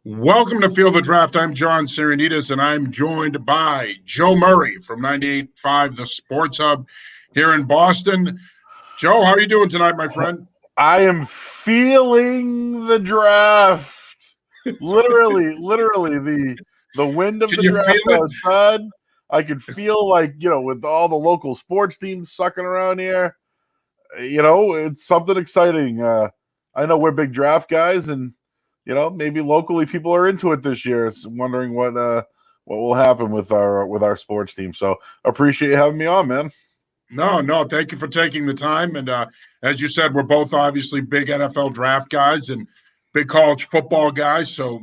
Welcome to Field of Draft. I'm John Serenitas, and I'm joined by Joe Murray from 98.5 The Sports Hub here in Boston. Joe, how are you doing tonight, my friend? I am feeling the draft. Literally, the wind of Can the you draft feel it? outside. I could feel with all the local sports teams sucking around here. It's something exciting. I know we're big draft guys, and maybe locally people are into it this year. So wondering what will happen with our sports team. So appreciate you having me on, man. No, thank you for taking the time. And as you said, we're both obviously big NFL draft guys and big college football guys. So,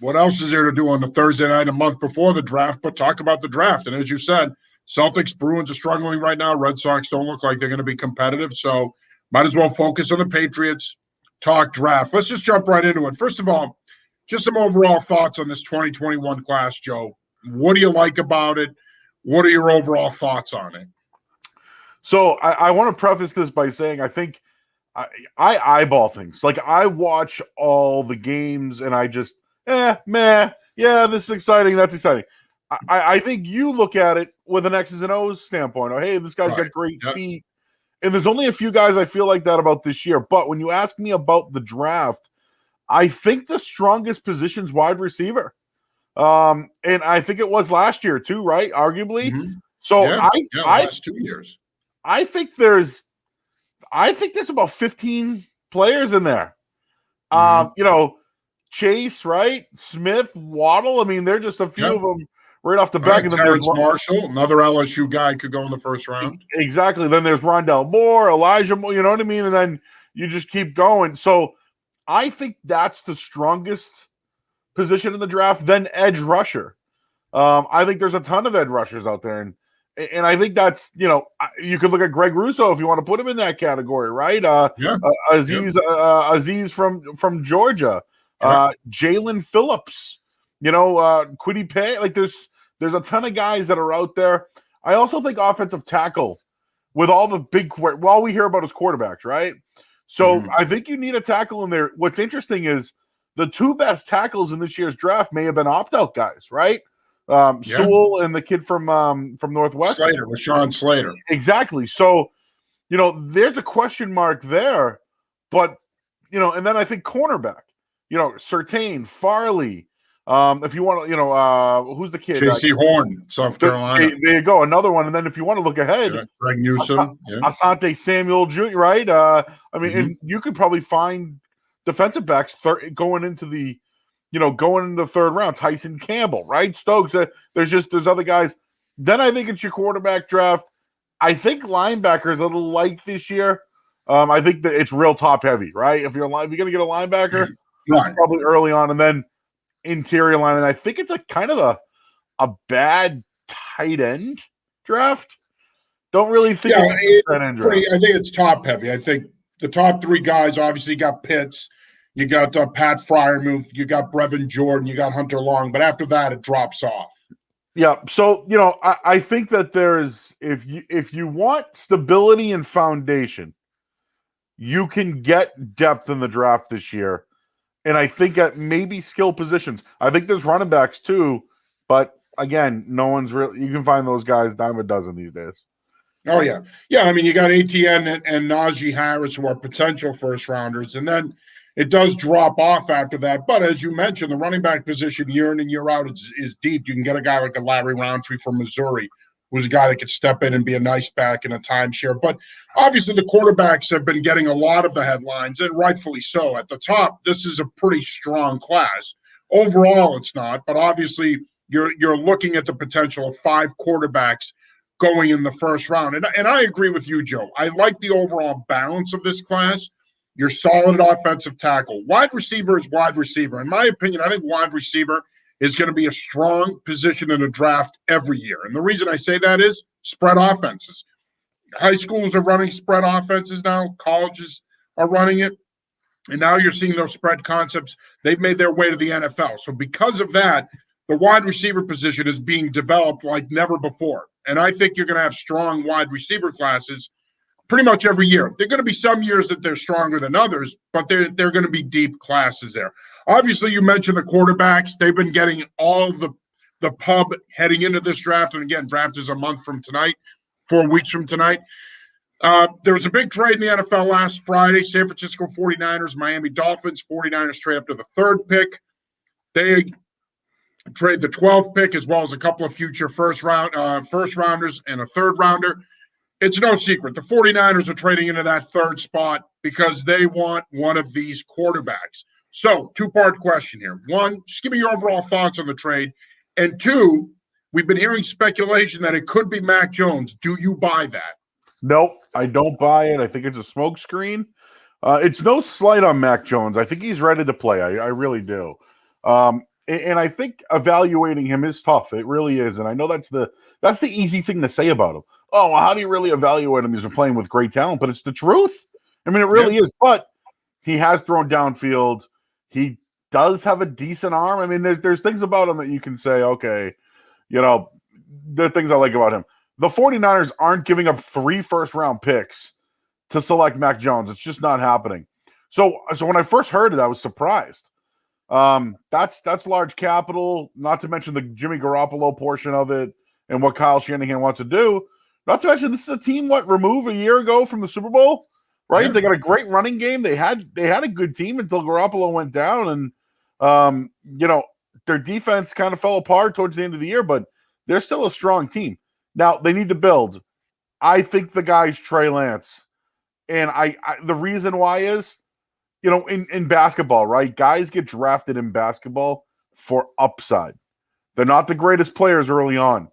what else is there to do on the Thursday night, a month before the draft, but talk about the draft? And as you said, Celtics, Bruins are struggling right now. Red Sox don't look like they're going to be competitive. So, might as well focus on the Patriots, talk draft. Let's just jump right into it. First of all, just some overall thoughts on this 2021 class, Joe. What do you like about it? What are your overall thoughts on it? So I want to preface this by saying I think I eyeball things. Like I watch all the games and I just meh. Yeah, this is exciting. That's exciting. I think you look at it with an X's and O's standpoint. Oh, hey, this guy's got great feet. And there's only a few guys I feel like that about this year. But when you ask me about the draft, I think the strongest position's wide receiver. And I think it was last year too, right? Arguably. Mm-hmm. So last 2 years. I think there's about 15 players in there. Chase, right? Smith, Waddle. I mean, they're just a few of them right off the back. And then Terrence Marshall, another LSU guy, could go in the first round. Exactly. Then there's Rondell Moore, Elijah Moore, you know what I mean? And then you just keep going. So I think that's the strongest position in the draft, then edge rusher. I think there's a ton of edge rushers out there. And I think that's, you could look at Greg Russo if you want to put him in that category, right? Aziz from Georgia, Jalen Phillips, Quiddy Pay. Like there's a ton of guys that are out there. I also think offensive tackle with all the big, all we hear about is quarterbacks, right? So I think you need a tackle in there. What's interesting is the two best tackles in this year's draft may have been opt-out guys, right? Sewell and the kid from Northwestern. Rashad Slater. Exactly. So, there's a question mark there, but, and then I think cornerback, Surtain, Farley. If you want to, who's the kid? J.C. Horn, South Carolina. There you go. Another one. And then if you want to look ahead, Greg Newsom. Asante Samuel Jr., right? And you could probably find defensive backs going into the third round. Tyson Campbell, right? Stokes. There's other guys. Then I think it's your quarterback draft. I think linebackers a little light this year. I think that it's real top heavy, right? If you're going to get a linebacker, probably early on, and then interior line. And I think it's a kind of a bad tight end draft. Don't really think it's a tight end draft. I think it's top heavy. I think the top three guys obviously got Pitts. You got Pat Freiermuth, you got Brevin Jordan, you got Hunter Long, but after that, it drops off. Yeah, so I think that there's if you want stability and foundation, you can get depth in the draft this year, and I think at maybe skill positions. I think there's running backs too, but again, no one's really. You can find those guys dime a dozen these days. Oh yeah. I mean, you got ATN and Najee Harris who are potential first rounders, and then it does drop off after that. But as you mentioned, the running back position year in and year out is deep. You can get a guy like a Larry Roundtree from Missouri, who's a guy that could step in and be a nice back in a timeshare. But obviously the quarterbacks have been getting a lot of the headlines, and rightfully so. At the top, this is a pretty strong class. Overall, it's not, but obviously you're looking at the potential of 5 quarterbacks going in the first round. And I agree with you, Joe. I like the overall balance of this class. You're solid at offensive tackle. Wide receiver is wide receiver. In my opinion, I think wide receiver is going to be a strong position in a draft every year. And the reason I say that is spread offenses. High schools are running spread offenses now. Colleges are running it. And now you're seeing those spread concepts. They've made their way to the NFL. So because of that, the wide receiver position is being developed like never before. And I think you're going to have strong wide receiver classes pretty much every year. There are going to be some years that they're stronger than others, but they're going to be deep classes there. Obviously, you mentioned the quarterbacks. They've been getting all the pub heading into this draft. And again, draft is a month from tonight, 4 weeks from tonight. There was a big trade in the NFL last Friday. San Francisco 49ers, Miami Dolphins. 49ers trade up to the 3rd pick. They trade the 12th pick as well as a couple of future first rounders and a 3rd rounder. It's no secret. The 49ers are trading into that 3rd spot because they want one of these quarterbacks. So, 2-part question here. 1, just give me your overall thoughts on the trade. And 2, we've been hearing speculation that it could be Mac Jones. Do you buy that? Nope, I don't buy it. I think it's a smokescreen. It's no slight on Mac Jones. I think he's ready to play. I really do. And I think evaluating him is tough. It really is. And I know that's the easy thing to say about him. Oh, well, how do you really evaluate him? He's been playing with great talent, but it's the truth. I mean, it really is. But he has thrown downfield. He does have a decent arm. I mean, there's things about him that you can say, okay, there are things I like about him. The 49ers aren't giving up 3 first-round picks to select Mac Jones. It's just not happening. So when I first heard it, I was surprised. That's large capital, not to mention the Jimmy Garoppolo portion of it and what Kyle Shanahan wants to do. Not to mention this is a team removed a year ago from the Super Bowl, right? Yeah. They got a great running game. They had a good team until Garoppolo went down, and their defense kind of fell apart towards the end of the year, but they're still a strong team. Now they need to build. I think the guy's Trey Lance, and I the reason why is, in basketball, right? Guys get drafted in basketball for upside. They're not the greatest players early on.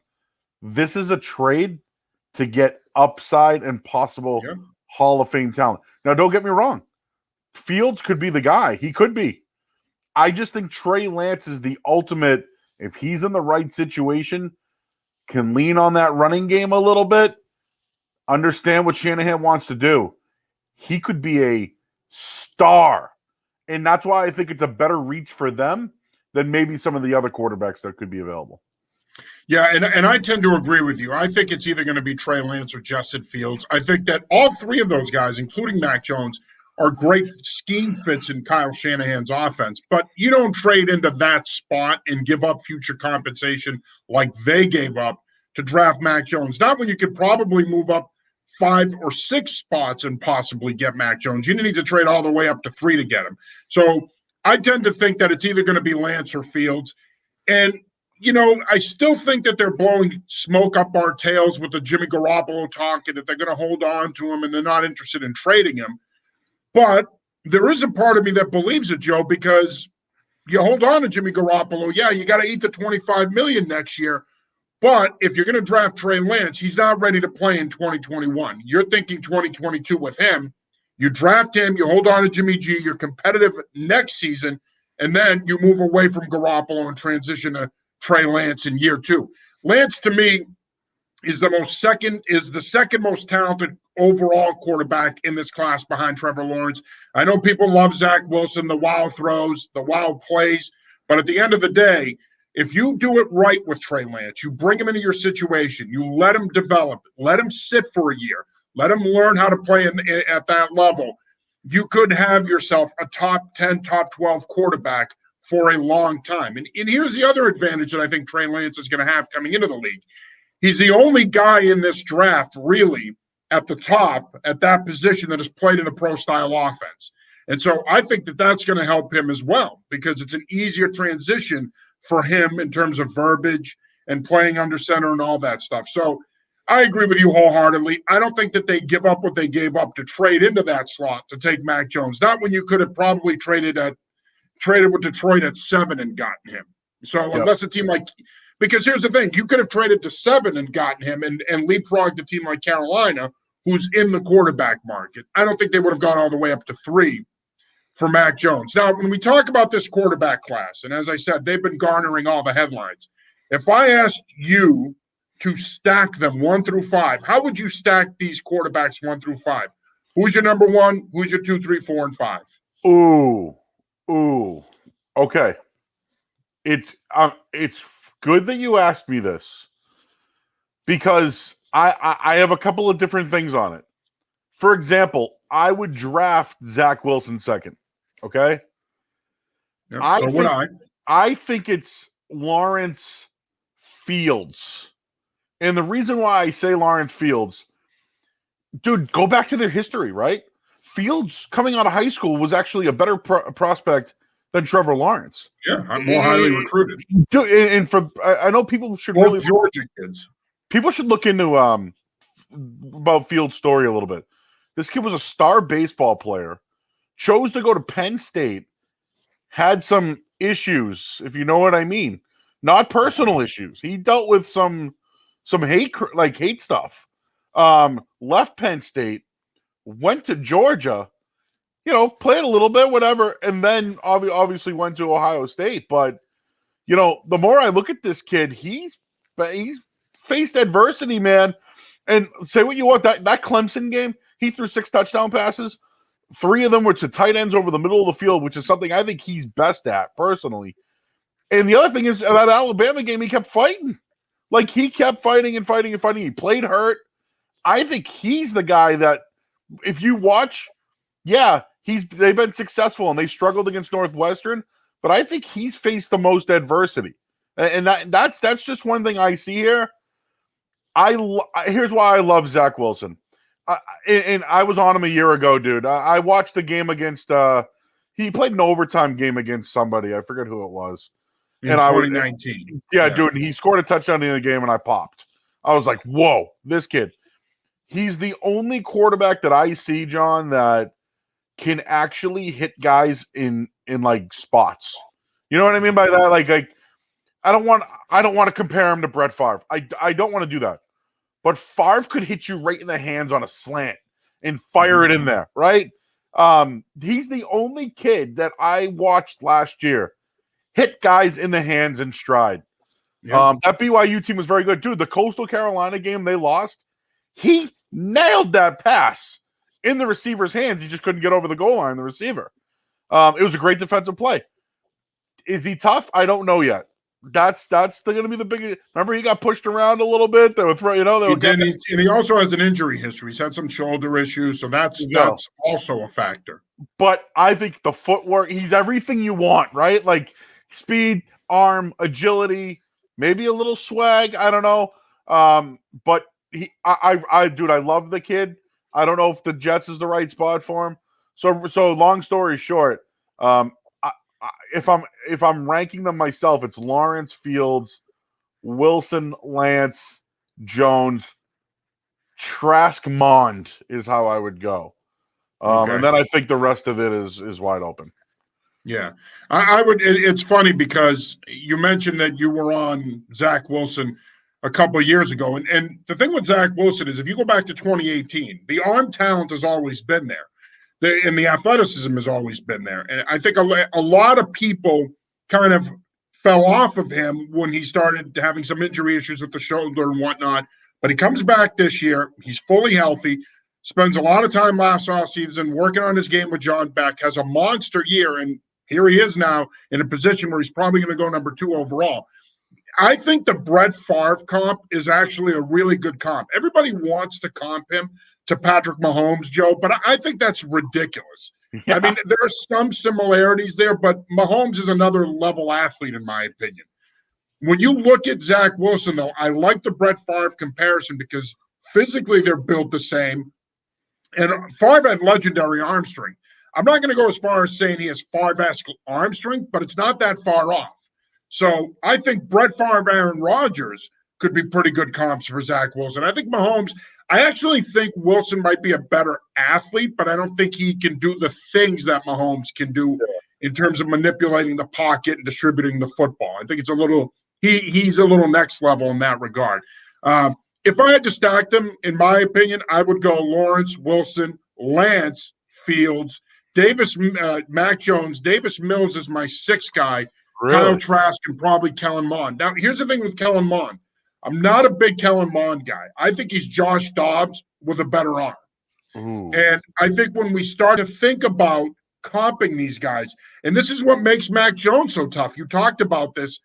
This is a trade to get upside and possible Hall of Fame talent. Now, don't get me wrong. Fields could be the guy. He could be. I just think Trey Lance is the ultimate, if he's in the right situation, can lean on that running game a little bit, understand what Shanahan wants to do. He could be a star. And that's why I think it's a better reach for them than maybe some of the other quarterbacks that could be available. Yeah, and I tend to agree with you. I think it's either going to be Trey Lance or Justin Fields. I think that all 3 of those guys, including Mac Jones, are great scheme fits in Kyle Shanahan's offense. But you don't trade into that spot and give up future compensation like they gave up to draft Mac Jones. Not when you could probably move up 5 or 6 spots and possibly get Mac Jones. You need to trade all the way up to 3 to get him. So I tend to think that it's either going to be Lance or Fields. And I still think that they're blowing smoke up our tails with the Jimmy Garoppolo talk and that they're going to hold on to him and they're not interested in trading him. But there is a part of me that believes it, Joe, because you hold on to Jimmy Garoppolo. Yeah, you got to eat the $25 million next year. But if you're going to draft Trey Lance, he's not ready to play in 2021. You're thinking 2022 with him. You draft him, you hold on to Jimmy G, you're competitive next season, and then you move away from Garoppolo and transition to Trey Lance in year 2. Lance, to me, is the second most talented overall quarterback in this class behind Trevor Lawrence. I know people love Zack Wilson, the wild throws, the wild plays, but at the end of the day, if you do it right with Trey Lance, you bring him into your situation, you let him develop, let him sit for a year, let him learn how to play at that level, you could have yourself a top 10, top 12 quarterback for a long time. And here's the other advantage that I think Trey Lance is going to have coming into the league. He's the only guy in this draft really at the top at that position that has played in a pro-style offense. And so I think that that's going to help him as well because it's an easier transition for him in terms of verbiage and playing under center and all that stuff. So I agree with you wholeheartedly. I don't think that they give up what they gave up to trade into that slot to take Mac Jones. Not when you could have probably traded with Detroit at 7 and gotten him. So unless a team because here's the thing, you could have traded to 7 and gotten him and leapfrogged a team like Carolina, who's in the quarterback market. I don't think they would have gone all the way up to 3 for Mac Jones. Now, when we talk about this quarterback class, and as I said, they've been garnering all the headlines. If I asked you to stack them 1 through 5, how would you stack these quarterbacks 1 through 5? Who's your number 1? Who's your 2, 3, 4, and 5? Ooh. Okay. It's good that you asked me this because I have a couple of different things on it. For example, I would draft Zack Wilson second. Okay. Yep, I so would think I. I think it's Lawrence Fields. And the reason why I say Lawrence Fields, dude, go back to their history, right? Fields coming out of high school was actually a better prospect than Trevor Lawrence. Yeah, I'm more highly recruited. Dude, and for I know people should Both really Georgia kids. people should look into about Fields' story a little bit. This kid was a star baseball player, chose to go to Penn State, had some issues, if you know what I mean. Not personal issues. He dealt with some hate stuff. Left Penn State, went to Georgia, played a little bit, whatever, and then obviously went to Ohio State. But the more I look at this kid, he's faced adversity, man. And say what you want, that Clemson game, he threw 6 touchdown passes. 3 of them were to tight ends over the middle of the field, which is something I think he's best at personally. And the other thing is that Alabama game, he kept fighting. Like, he kept fighting and fighting and fighting. He played hurt. I think he's the guy that, if you watch, they've been successful and they struggled against Northwestern, but I think he's faced the most adversity. And that's just one thing I see here. Here's why I love Zack Wilson. And I was on him a year ago, dude. I watched the game against he played an overtime game against somebody. I forget who it was. In 2019. Dude, he scored a touchdown in the game and I popped. I was like, whoa, this kid. He's the only quarterback that I see, John, that can actually hit guys in like spots. You know what I mean by that? Like I don't want to compare him to Brett Favre. I don't want to do that. But Favre could hit you right in the hands on a slant and fire it in there, right? He's the only kid that I watched last year hit guys in the hands in stride. Yep. That BYU team was very good. Dude, the Coastal Carolina game they lost, he nailed that pass in the receiver's hands. He just couldn't get over the goal line, the receiver. It was a great defensive play. Is he tough? I don't know yet. That's going to be the biggest. Remember, he got pushed around a little bit. They would throw, and he also has an injury history. He's had some shoulder issues, so that's also a factor. But I think the footwork, he's everything you want, right? Like speed, arm, agility, maybe a little swag. I don't know. But dude, I love the kid. I don't know if the Jets is the right spot for him. So long story short, if I'm ranking them myself, it's Lawrence, Fields, Wilson, Lance, Jones, Trask, Mond is how I would go. And then I think the rest of it is wide open. Yeah, I would. It's funny because you mentioned that you were on Zack Wilson a couple of years ago, and the thing with Zack Wilson is if you go back to 2018, the arm talent has always been there. And the athleticism has always been there. And I think a lot of people kind of fell off of him when he started having some injury issues with the shoulder and whatnot. But he comes back this year. He's fully healthy, spends a lot of time last offseason working on his game with John Beck, has a monster year. And here he is now in a position where he's probably going to go number 2 overall. I think the Brett Favre comp is actually a really good comp. Everybody wants to comp him to Patrick Mahomes, Joe, but I think that's ridiculous. Yeah. I mean, there are some similarities there, but Mahomes is another level athlete, in my opinion. When you look at Zack Wilson, though, I like the Brett Favre comparison because physically they're built the same. And Favre had legendary arm strength. I'm not going to go as far as saying he has Favre-esque arm strength, but it's not that far off. So I think Brett Favre, Aaron Rodgers could be pretty good comps for Zack Wilson. I think Mahomes, I actually think Wilson might be a better athlete, but I don't think he can do the things that Mahomes can do in terms of manipulating the pocket and distributing the football. I think it's he's a little next level in that regard. If I had to stack them, in my opinion, I would go Lawrence, Wilson, Lance, Fields, Davis, Mac Jones. Davis Mills is my 6th guy. Really? Kyle Trask and probably Kellen Mond. Now, here's the thing with Kellen Mond. I'm not a big Kellen Mond guy. I think he's Josh Dobbs with a better arm. Ooh. And I think when we start to think about comping these guys, and this is what makes Mac Jones so tough. You talked about this.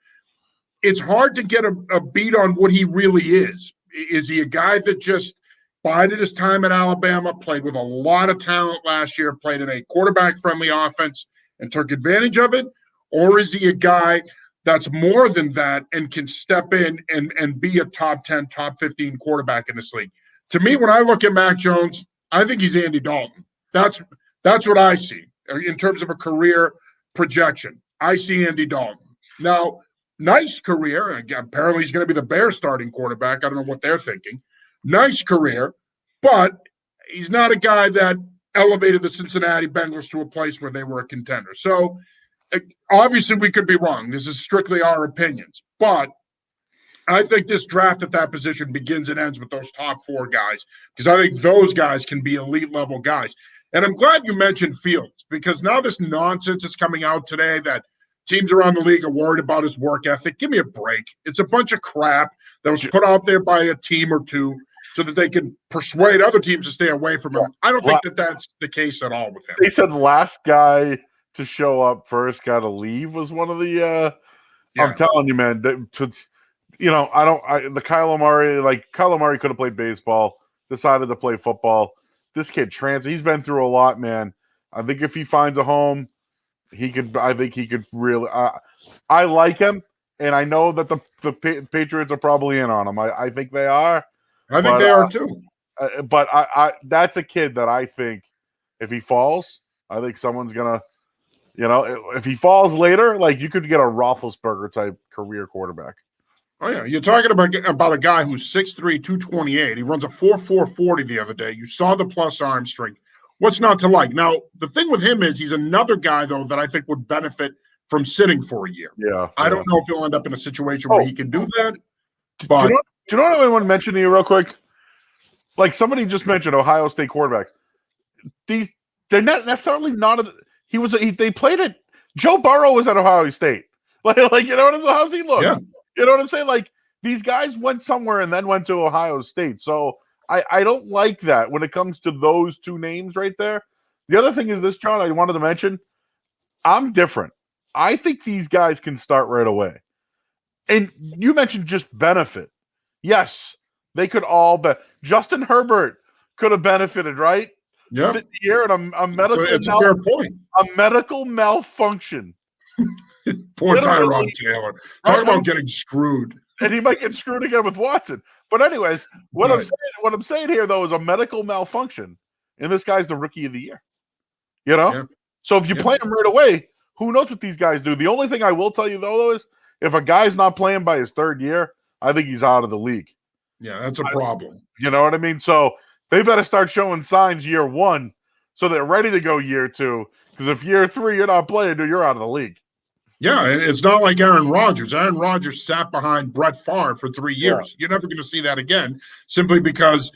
It's hard to get a beat on what he really is. Is he a guy that just bided his time at Alabama, played with a lot of talent last year, played in a quarterback-friendly offense and took advantage of it? Or is he a guy that's more than that and can step in and be a top 10, top 15 quarterback in this league? To me, when I look at Mac Jones, I think he's Andy Dalton. That's what I see in terms of a career projection. I see Andy Dalton. Now, nice career. Apparently, he's going to be the Bears starting quarterback. I don't know what they're thinking. Nice career, but he's not a guy that elevated the Cincinnati Bengals to a place where they were a contender. So, obviously, we could be wrong. This is strictly our opinions. But I think this draft at that position begins and ends with those top 4 guys, because I think those guys can be elite level guys. And I'm glad you mentioned Fields, because now this nonsense is coming out today that teams around the league are worried about his work ethic. Give me a break. It's a bunch of crap that was put out there by a team or two so that they can persuade other teams to stay away from him. I don't think that that's the case at all with him. They said last guy to show up first got to leave was one of the I'm telling you, man, the Kyler Murray could have played baseball, decided to play football. This kid he's been through a lot, man. I think if he finds a home, I think he could really I like him, and I know that the Patriots are probably in on him. I think they are. I think they are too. But I that's a kid that I think if he falls, I think someone's gonna, if he falls later, like you could get a Roethlisberger type career quarterback. Oh yeah, you're talking about a guy who's 6'3", 228. He runs a 4.4 40 the other day. You saw the plus arm strength. What's not to like? Now the thing with him is he's another guy though that I think would benefit from sitting for a year. Yeah, I don't know if he'll end up in a situation where he can do that. But do you know what I want to mention to you real quick? Like somebody just mentioned Ohio State quarterbacks. They're not necessarily not. They played it. Joe Burrow was at Ohio State. Like you know what I'm saying? How's he look? Yeah. You know what I'm saying? Like these guys went somewhere and then went to Ohio State. So I don't like that when it comes to those two names right there. The other thing is this, John, I wanted to mention. I'm different. I think these guys can start right away. And you mentioned just benefit. Yes, they could all Justin Herbert could have benefited, right? Yeah. Sitting here in a medical it's a fair point. A medical malfunction. Poor Tyrod Taylor. Talk about getting screwed. And he might get screwed again with Watson. But anyways, what I'm saying here though is a medical malfunction, and this guy's the rookie of the year. Yeah. So if you play him right away, who knows what these guys do? The only thing I will tell you though is if a guy's not playing by his 3rd year, I think he's out of the league. Yeah, that's a problem. You know what I mean? So they better start showing signs year 1 so they're ready to go year 2. Because if year 3 you're not playing, dude, you're out of the league. Yeah, it's not like Aaron Rodgers. Aaron Rodgers sat behind Brett Favre for 3 years. You're never going to see that again simply because,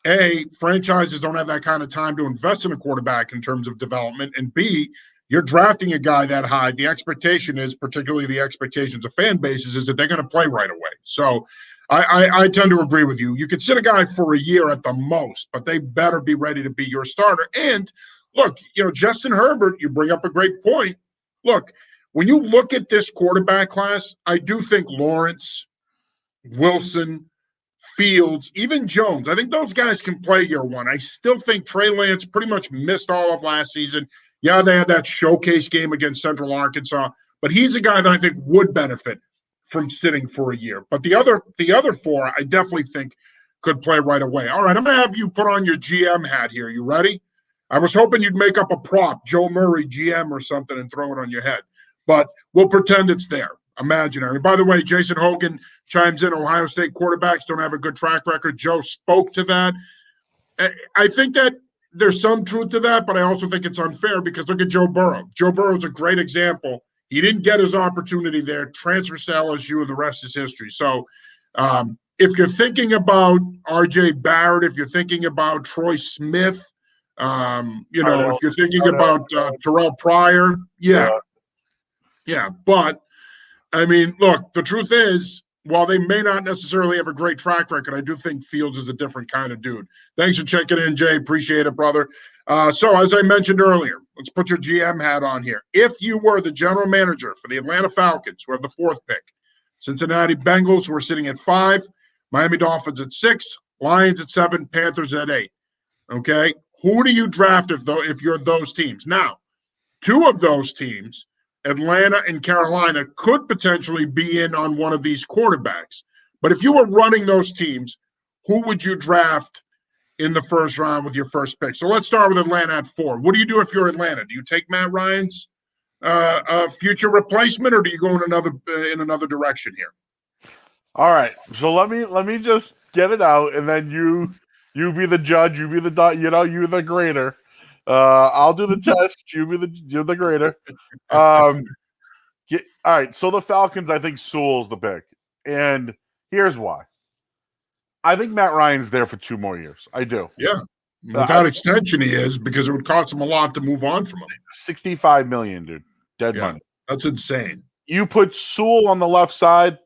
A, franchises don't have that kind of time to invest in a quarterback in terms of development, and B, you're drafting a guy that high. The expectation is, particularly the expectations of fan bases, is that they're going to play right away. So I tend to agree with you. You could sit a guy for a year at the most, but they better be ready to be your starter. And look, Justin Herbert, you bring up a great point. Look, when you look at this quarterback class, I do think Lawrence, Wilson, Fields, even Jones, I think those guys can play year 1. I still think Trey Lance pretty much missed all of last season. Yeah, they had that showcase game against Central Arkansas, but he's a guy that I think would benefit from sitting for a year. But the other 4, I definitely think could play right away. All right, I'm going to have you put on your GM hat here. You ready? I was hoping you'd make up a prop, Joe Murray GM or something, and throw it on your head. But we'll pretend it's there, imaginary. By the way, Jason Hogan chimes in, Ohio State quarterbacks don't have a good track record. Joe spoke to that. I think that there's some truth to that, but I also think it's unfair because look at Joe Burrow. Joe Burrow's a great example. He didn't get his opportunity there, transfers to LSU, and the rest is history. So if you're thinking about R.J. Barrett, if you're thinking about Troy Smith, if you're thinking about Terrell Pryor, yeah, but I mean, look, the truth is, while they may not necessarily have a great track record, I do think Fields is a different kind of dude. Thanks for checking in, Jay. Appreciate it, brother. So as I mentioned earlier, let's put your GM hat on here. If you were the general manager for the Atlanta Falcons, who have the 4th pick, Cincinnati Bengals, who are sitting at 5, Miami Dolphins at 6, Lions at 7, Panthers at 8. Okay, who do you draft if you're those teams? Now, 2 of those teams, Atlanta and Carolina could potentially be in on one of these quarterbacks. But if you were running those teams, who would you draft in the first round with your first pick? So let's start with Atlanta at 4. What do you do if you're Atlanta? Do you take Matt Ryan's future replacement, or do you go in another direction here? All right, so let me just get it out, and then you be the judge, you be the you the grader. I'll do the test. You're the grader. All right, so the Falcons, I think Sewell's the pick, and here's why. I think Matt Ryan's there for 2 more years. I do. Yeah, without extension, he is, because it would cost him a lot to move on from him. $65 million, dude, dead money. That's insane. You put Sewell on the left side.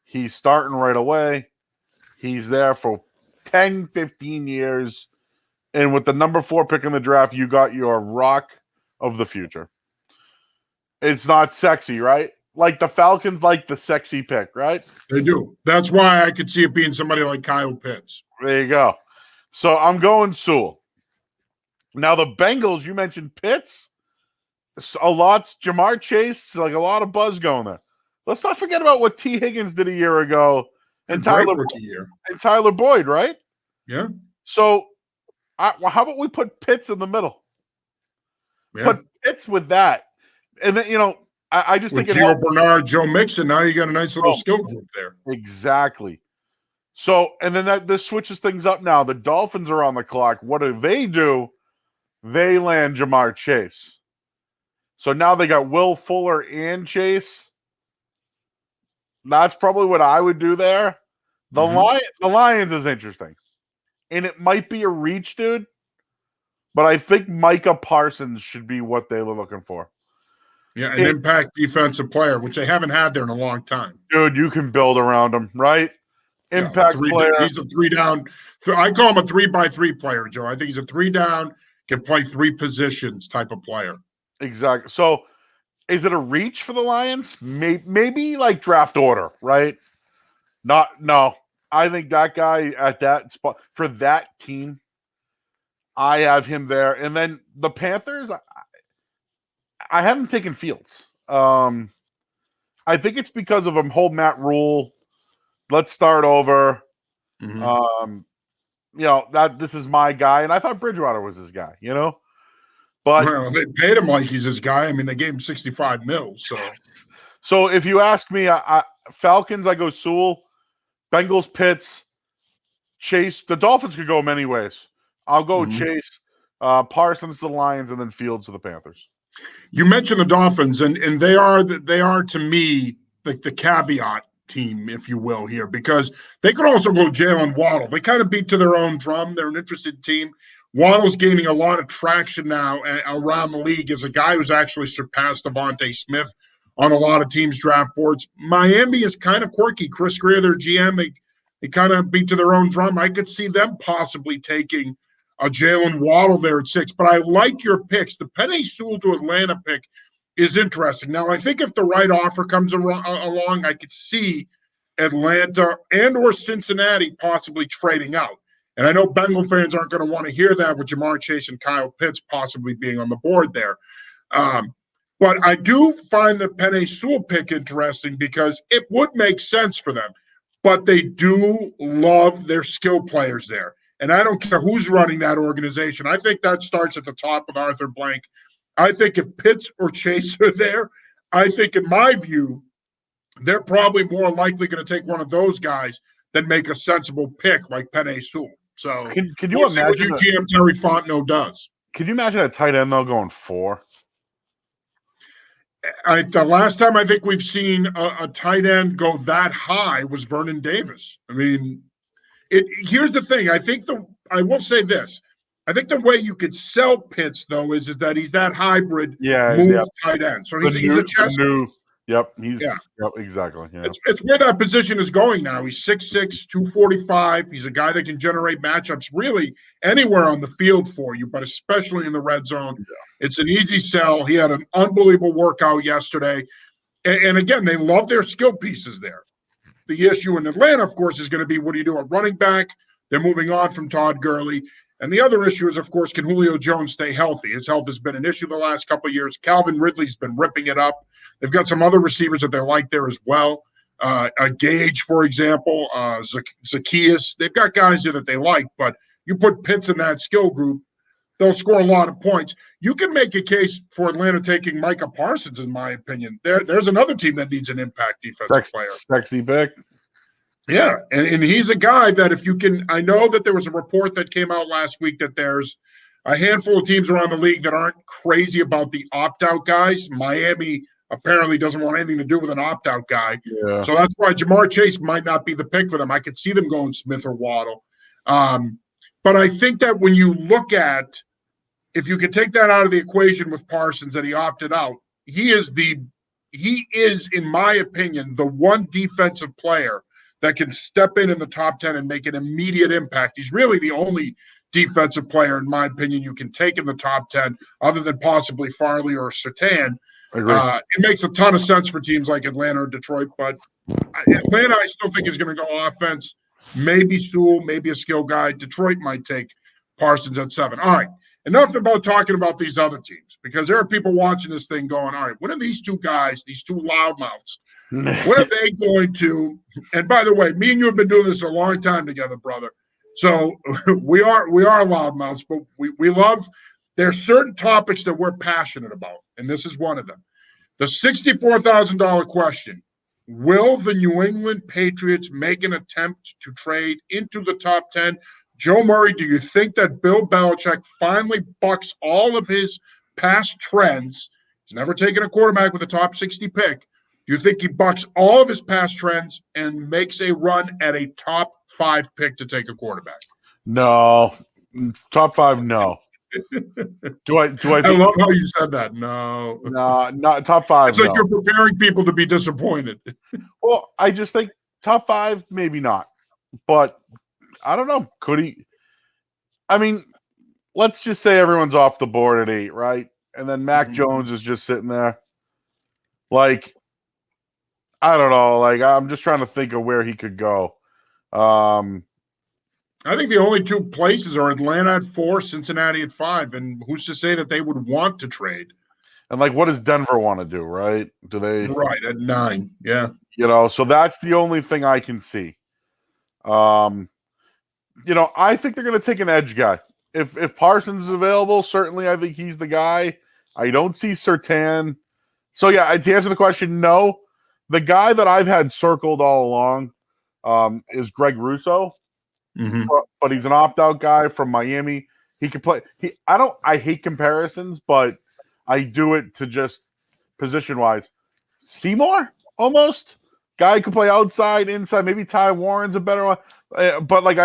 He's starting right away. He's there for 10, 15 years. And with the number 4 pick in the draft, you got your rock of the future. It's not sexy, right? Like the Falcons like the sexy pick, right? They do. That's why I could see it being somebody like Kyle Pitts. There you go. So I'm going Sewell. Now the Bengals, you mentioned Pitts. A lot, Jamar Chase, like a lot of buzz going there. Let's not forget about what T. Higgins did a year ago, and Tyler Boyd, right? Yeah. So, how about we put Pitts in the middle? Yeah. Put Pitts with that, and then I just think Gio Bernard, Joe Mixon. Now you got a nice little skill group there. Exactly. So, and then this switches things up. Now the Dolphins are on the clock. What do? They land Jamar Chase. So now they got Will Fuller and Chase. That's probably what I would do there. The Lions is interesting. And it might be a reach, dude. But I think Micah Parsons should be what they were looking for. Yeah, an impact defensive player, which they haven't had there in a long time. Dude, you can build around him, right? Impact player. He's a 3-down. I call him a 3x3 player, Joe. I think he's a 3-down, can play 3 positions type of player. Exactly. So, is it a reach for the Lions? Maybe like draft order, right? No. I think that guy at that spot for that team, I have him there. And then the Panthers, I haven't taken Fields. I think it's because of a whole Matt Rule. Let's start over. Mm-hmm. This is my guy, and I thought Bridgewater was his guy. But they paid him like he's his guy. I mean, they gave him $65 million. So if you ask me, Falcons, I go Sewell, Bengals, Pitts, Chase. The Dolphins could go many ways. I'll go Chase, Parsons to the Lions, and then Fields to the Panthers. You mentioned the Dolphins, and they are to me like the caveat team, if you will, here, because they could also go Jalen Waddle. They kind of beat to their own drum. They're an interested team. Waddle's gaining a lot of traction now around the league as a guy who's actually surpassed Devontae Smith on a lot of teams' draft boards. Miami is kind of quirky. Chris Greer, their GM, they kind of beat to their own drum. I could see them possibly taking a Jalen Waddle there at 6. But I like your picks. The Penei Sewell to Atlanta pick is interesting. Now, I think if the right offer comes along, I could see Atlanta and or Cincinnati possibly trading out. And I know Bengal fans aren't going to want to hear that with Jamar Chase and Kyle Pitts possibly being on the board there. But I do find the Penei Sewell pick interesting because it would make sense for them. But they do love their skill players there. And I don't care who's running that organization. I think that starts at the top with Arthur Blank. I think if Pitts or Chase are there, I think in my view, they're probably more likely going to take one of those guys than make a sensible pick like Penei Sewell. So can you imagine what GM Terry Fontenot does? Can you imagine a tight end though going 4? The last time I think we've seen a tight end go that high was Vernon Davis. I mean, here's the thing. I will say this. I think the way you could sell Pitts though is that he's that hybrid tight end. So he's a chess. Yep, exactly. Yeah. It's where that position is going now. He's 6'6", 245. He's a guy that can generate matchups really anywhere on the field for you, but especially in the red zone. Yeah. It's an easy sell. He had an unbelievable workout yesterday. And again, they love their skill pieces there. The issue in Atlanta, of course, is going to be what do you do at running back? They're moving on from Todd Gurley. And the other issue is, of course, can Julio Jones stay healthy? His health has been an issue the last couple of years. Calvin Ridley's been ripping it up. They've got some other receivers that they like there as well. Gage, for example, Zacchaeus. They've got guys there that they like, but you put Pitts in that skill group, they'll score a lot of points. You can make a case for Atlanta taking Micah Parsons, in my opinion. There's another team that needs an impact defensive player. Sexy pick. Yeah, and he's a guy that if you can – I know that there was a report that came out last week that there's a handful of teams around the league that aren't crazy about the opt-out guys. Miami – apparently doesn't want anything to do with an opt-out guy. Yeah. So that's why Jamar Chase might not be the pick for them. I could see them going Smith or Waddle. But I think that when you look at, if you could take that out of the equation with Parsons that he opted out, he is, in my opinion, the one defensive player that can step in the top 10 and make an immediate impact. He's really the only defensive player, in my opinion, you can take in the top 10, other than possibly Farley or Surtain. It makes a ton of sense for teams like Atlanta or Detroit, but Atlanta I still think is going to go offense. Maybe Sewell, maybe a skill guy. Detroit might take Parsons at 7. All right, enough about talking about these other teams, because there are people watching this thing going, all right, what are these two guys, these two loudmouths, what are they going to – and by the way, me and you have been doing this a long time together, brother. So we are loudmouths, but we love – there's certain topics that we're passionate about, and this is one of them. The $64,000 question: will the New England Patriots make an attempt to trade into the top 10? Joe Murray, do you think that Bill Belichick finally bucks all of his past trends? He's never taken a quarterback with a top 60 pick. Do you think he bucks all of his past trends and makes a run at a top 5 pick to take a quarterback? No. Top 5, no. Do I love how you said that. No, not top 5. It's like you're preparing people to be disappointed. Well, I just think top 5, maybe not. But I don't know. Could he? I mean, let's just say everyone's off the board at 8, right? And then Mac Jones is just sitting there. Like, I don't know. Like, I'm just trying to think of where he could go. I think the only two places are Atlanta at 4, Cincinnati at 5, and who's to say that they would want to trade? And like, what does Denver want to do, right? Do they right at 9? Yeah, so that's the only thing I can see. I think they're going to take an edge guy. If Parsons is available, certainly I think he's the guy. I don't see Surtain. So yeah, to answer the question, no. The guy that I've had circled all along is Greg Russo. But he's an opt-out guy from Miami. He can play. I hate comparisons, but I do it to just position-wise. Seymour, almost. Guy could play outside, inside. Maybe Ty Warren's a better one. But like,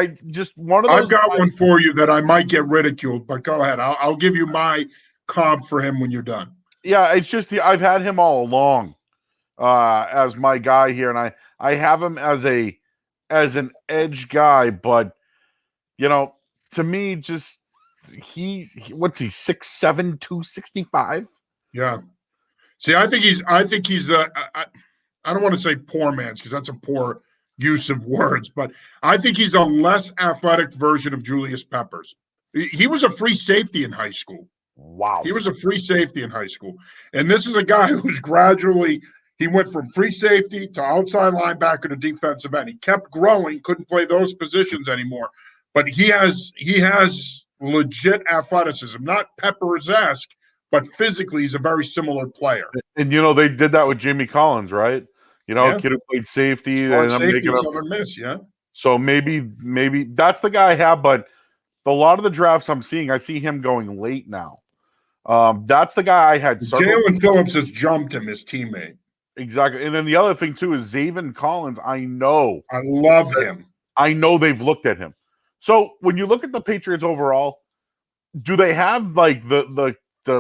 one of those. I've got one for you that I might get ridiculed, but go ahead. I'll give you my comp for him when you're done. Yeah, it's just I've had him all along as my guy here, and I have him as an edge guy, but to me, just what's he 6'7", 265? Yeah. See, I think he's I don't want to say poor man's, because that's a poor use of words, but I think he's a less athletic version of Julius Peppers. He was a free safety in high school. Wow. He was a free safety in high school. And this is a guy who's gradually he went from free safety to outside linebacker to defensive end. He kept growing, couldn't play those positions anymore. But he has legit athleticism, not Peppers-esque, but physically he's a very similar player. And they did that with Jamie Collins, right? Kid who played safety. Southern Miss, yeah. So maybe that's the guy I have, but a lot of the drafts I'm seeing, I see him going late now. That's the guy I had. Jalen Phillips has jumped him, his teammate. Exactly. And then the other thing, too, is Zaven Collins. I love him. I know they've looked at him. So when you look at the Patriots overall, do they have like the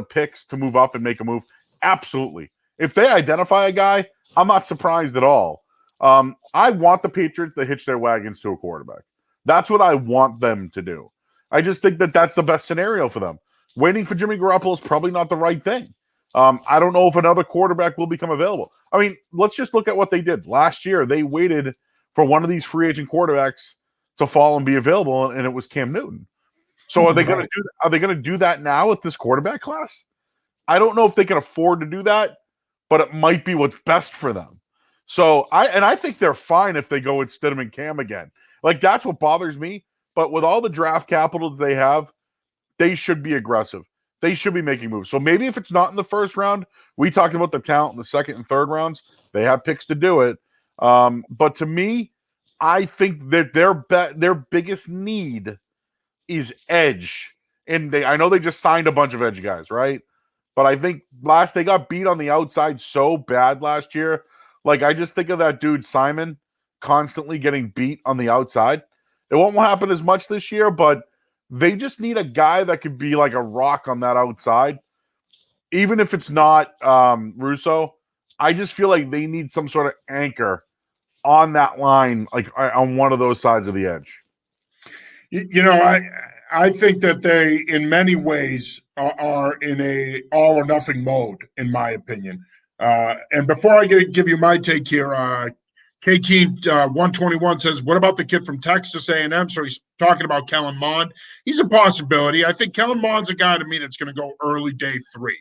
picks to move up and make a move? Absolutely. If they identify a guy, I'm not surprised at all. I want the Patriots to hitch their wagons to a quarterback. That's what I want them to do. I just think that that's the best scenario for them. Waiting for Jimmy Garoppolo is probably not the right thing. I don't know if another quarterback will become available. I mean, let's just look at what they did. Last year, they waited for one of these free agent quarterbacks to fall and be available, and it was Cam Newton. So are they going to do that now with this quarterback class? I don't know if they can afford to do that, but it might be what's best for them. So I think they're fine if they go with Stidham and Cam again. Like, that's what bothers me. But with all the draft capital that they have, they should be aggressive. They should be making moves. So maybe if it's not in the first round, we talked about the talent in the second and third rounds. They have picks to do it. But to me, I think that their biggest need is edge. And I know they just signed a bunch of edge guys, right? But I think they got beat on the outside so bad last year. Like, I just think of that dude Simon constantly getting beat on the outside. It won't happen as much this year, but they just need a guy that could be like a rock on that outside. Even if it's not Russo, I just feel like they need some sort of anchor on that line, like on one of those sides of the edge. I think that they, in many ways, are in a all or nothing mode, in my opinion. And before I give you my take here, K Keen 121 says, "What about the kid from Texas A&M?" So he's talking about Kellen Mond. He's a possibility. I think Kellen Mond's a guy to me that's going to go early day 3.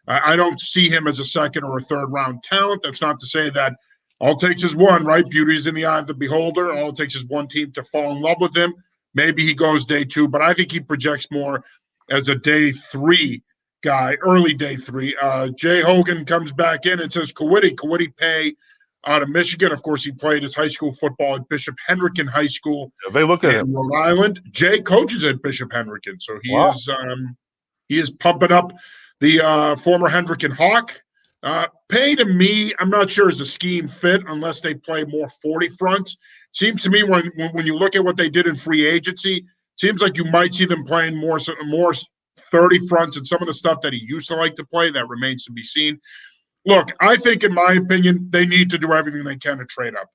I don't see him as a second or a third round talent. That's not to say that all it takes is one, right? Beauty is in the eye of the beholder. All it takes is one team to fall in love with him. Maybe he goes day 2, but I think he projects more as a day 3 guy, early day 3. Jay Hogan comes back in and says, Kawiti Pay out of Michigan. Of course, he played his high school football at Bishop Henrican High School. Yeah, they looked at him. Rhode Island. Jay coaches at Bishop Henrican, so he is pumping up the former Henrican Hawk. Pay to me, I'm not sure is a scheme fit unless they play more 40 fronts. Seems to me when you look at what they did in free agency, seems like you might see them playing more 30 fronts and some of the stuff that he used to like to play. That remains to be seen. Look, I think, in my opinion, they need to do everything they can to trade up.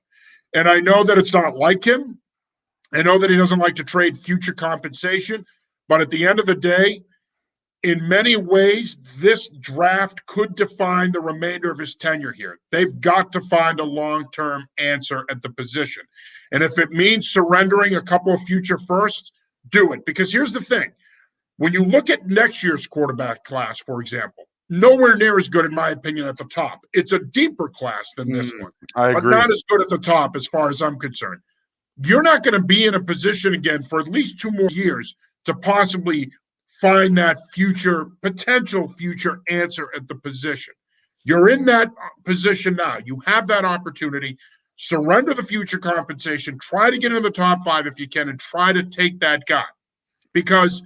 And I know that it's not like him. I know that he doesn't like to trade future compensation. But at the end of the day, in many ways, this draft could define the remainder of his tenure here. They've got to find a long-term answer at the position. And if it means surrendering a couple of future firsts, do it. Because here's the thing. When you look at next year's quarterback class, for example, nowhere near as good, in my opinion, at the top. It's a deeper class than this one, I agree. but not as good at the top as far as I'm concerned. You're not going to be in a position again for at least 2 more years to possibly find that potential future answer at the position. You're in that position now. You have that opportunity. Surrender the future compensation. Try to get in the top 5 if you can, and try to take that guy. Because,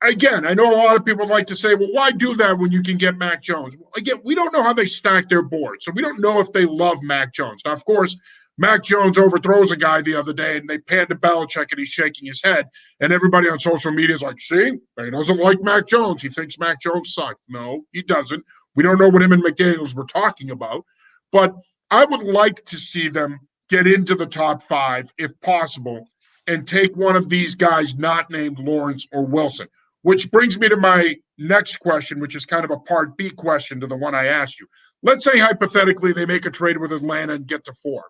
again, I know a lot of people like to say, well, why do that when you can get Mac Jones? Well, again, we don't know how they stack their board, so we don't know if they love Mac Jones. Now, of course, Mac Jones overthrows a guy the other day, and they pan to Belichick, and he's shaking his head. And everybody on social media is like, see, he doesn't like Mac Jones. He thinks Mac Jones sucked. No, he doesn't. We don't know what him and McDaniels were talking about. But I would like to see them get into the top 5, if possible, and take one of these guys not named Lawrence or Wilson. Which brings me to my next question, which is kind of a part B question to the one I asked you. Let's say, hypothetically, they make a trade with Atlanta and get to 4.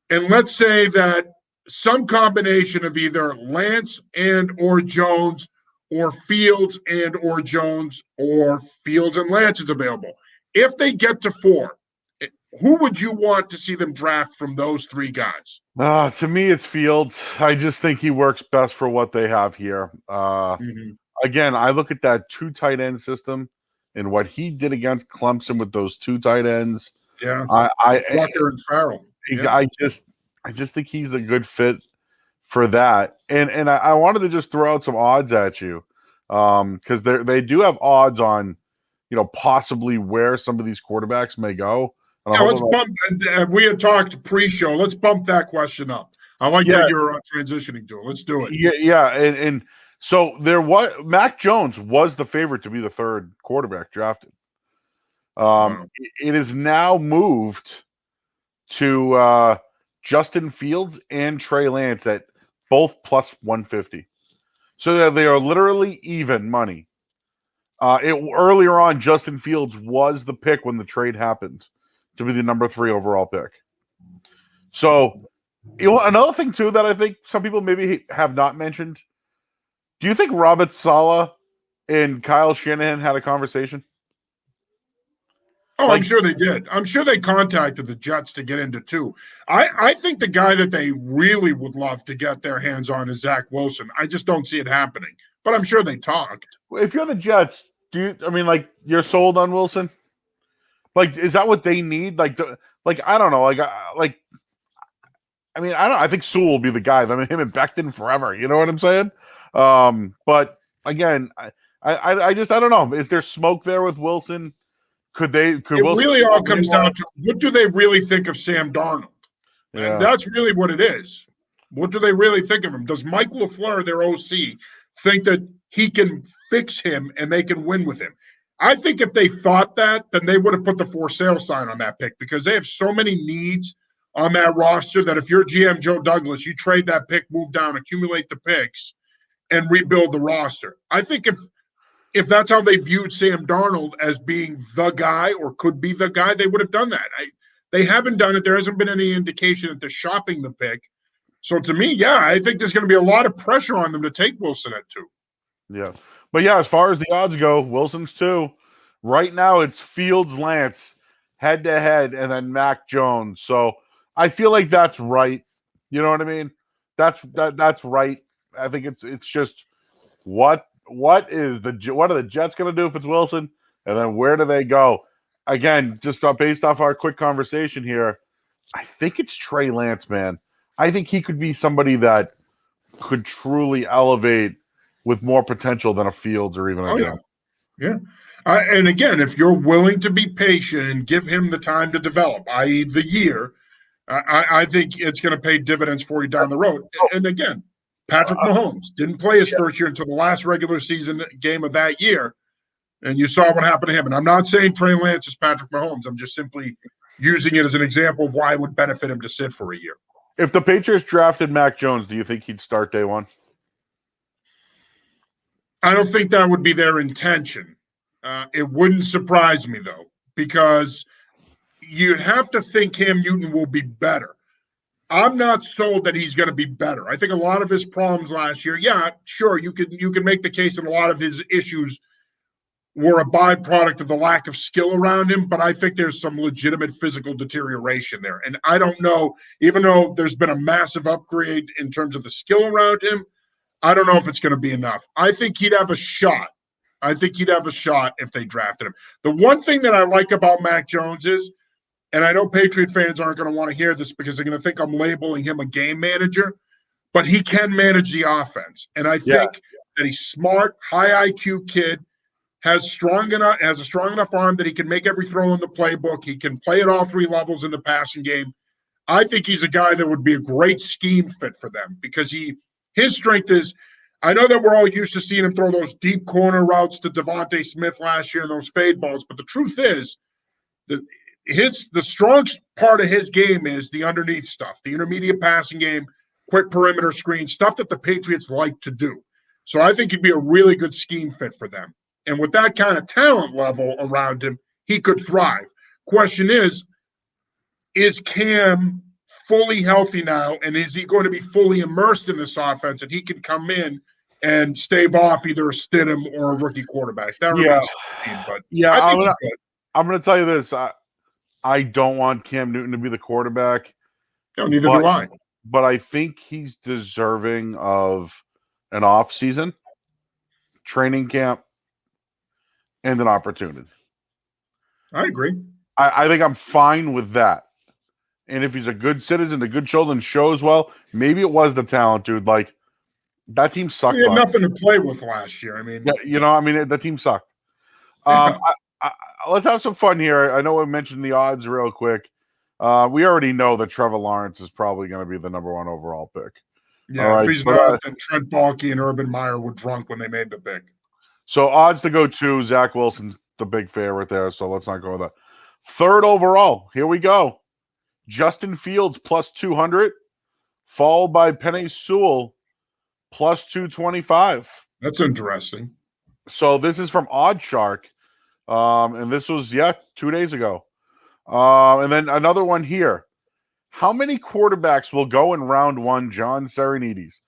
And let's say that some combination of either Lance and or Jones, or Fields and or Jones, or Fields and Lance is available. If they get to 4, who would you want to see them draft from those 3 guys? To me, it's Fields. I just think he works best for what they have here. Again, I look at that 2 tight end system and what he did against Clemson with those 2 tight ends. Yeah, Rucker and Farrell. Yeah. I just think he's a good fit for that. And I wanted to just throw out some odds at you, because they do have odds on, possibly where some of these quarterbacks may go. Yeah, let's bump. We had talked pre-show. Let's bump that question up. I like that you're transitioning to it. Let's do it. Yeah. And so Mac Jones was the favorite to be the 3rd quarterback drafted. It is now moved to Justin Fields and Trey Lance at both plus 150. So that they are literally even money. Earlier on, Justin Fields was the pick when the trade happened to be the number 3 overall pick. So, another thing too that I think some people maybe have not mentioned. Do you think Robert Saleh and Kyle Shanahan had a conversation? Oh, I'm Like, sure they did. I'm sure they contacted the Jets to get into two. I think the guy that they really would love to get their hands on is Zack Wilson. I just don't see it happening, but I'm sure they talked. if you're the Jets, like, you're sold on Wilson? Like, is that what they need? Like, I don't know. I don't. I think Sewell will be the guy. I mean, him and Becton forever. You know what I'm saying? But again, I just I don't know. Is there smoke there with Wilson? Could It Wilson really be all what they comes down want? to what do they really think of Sam Darnold? And Yeah. that's really what it is. What do they really think of him? Does Mike LaFleur, their OC, think that he can fix him and they can win with him? I think if they thought that, then they would have put the for sale sign on that pick because they have so many needs on that roster that if you're GM Joe Douglas, you trade that pick, move down, accumulate the picks, and rebuild the roster. I think if that's how they viewed Sam Darnold as being the guy or could be the guy, they would have done that. They haven't done it. There hasn't been any indication that they're shopping the pick. So to me, yeah, I think there's going to be a lot of pressure on them to take Wilson at 2. Yeah. But yeah, as far as the odds go, Wilson's 2. Right now it's Fields Lance head to head and then Mac Jones. So I feel like that's right. You know what I mean? That's right. I think it's just what are the Jets going to do if it's Wilson? And then where do they go? Again, just based off our quick conversation here, I think it's Trey Lance, man. I think he could be somebody that could truly elevate with more potential than a Fields or even a Jones. Yeah. And again, if you're willing to be patient and give him the time to develop, i.e., the year, I think it's going to pay dividends for you down the road. And again, Patrick Mahomes didn't play his first year until the last regular season game of that year. And you saw what happened to him. And I'm not saying Trey Lance is Patrick Mahomes. I'm just simply using it as an example of why it would benefit him to sit for a year. If the Patriots drafted Mac Jones, do you think he'd start day one? I don't think that would be their intention. It wouldn't surprise me, though, because you'd have to think Cam Newton will be better. I'm not sold that he's going to be better. I think a lot of his problems last year, yeah, sure, you can make the case that a lot of his issues were a byproduct of the lack of skill around him, but I think there's some legitimate physical deterioration there. And I don't know, even though there's been a massive upgrade in terms of the skill around him, I don't know if it's going to be enough. I think he'd have a shot. I think he'd have a shot if they drafted him. The one thing that I like about Mac Jones is, and I know Patriot fans aren't going to want to hear this because they're going to think I'm labeling him a game manager, but he can manage the offense. And I think that he's smart, high IQ kid, has a strong enough arm that he can make every throw in the playbook. He can play at all 3 levels in the passing game. I think he's a guy that would be a great scheme fit for them because his strength is, I know that we're all used to seeing him throw those deep corner routes to Devontae Smith last year and those fade balls, but the truth is that the strong part of his game is the underneath stuff, the intermediate passing game, quick perimeter screen, stuff that the Patriots like to do. So I think he'd be a really good scheme fit for them. And with that kind of talent level around him, he could thrive. Question is Cam fully healthy now? And is he going to be fully immersed in this offense and he can come in and stave off either a Stidham or a rookie quarterback? That remains to be seen, but I think I'm going to tell you this. I don't want Cam Newton to be the quarterback. No, neither do I. But I think he's deserving of an off season, training camp, and an opportunity. I agree. I think I'm fine with that. And if he's a good citizen, a good child, and shows well, maybe it was the talent, dude. Like, that team sucked. He had nothing to play with last year. I mean, the team sucked. Let's have some fun here. I know we mentioned the odds real quick. We already know that Trevor Lawrence is probably going to be the number 1 overall pick. Yeah, if he's not, then Trent Baalke and Urban Meyer were drunk when they made the pick. So odds to go 2, Zack Wilson's the big favorite there, so let's not go with that. 3rd overall, here we go. Justin Fields plus 200, followed by Penei Sewell plus 225. That's interesting. So this is from OddsShark, and this was 2 days ago. And then another one here. How many quarterbacks will go in round 1? John Serenides.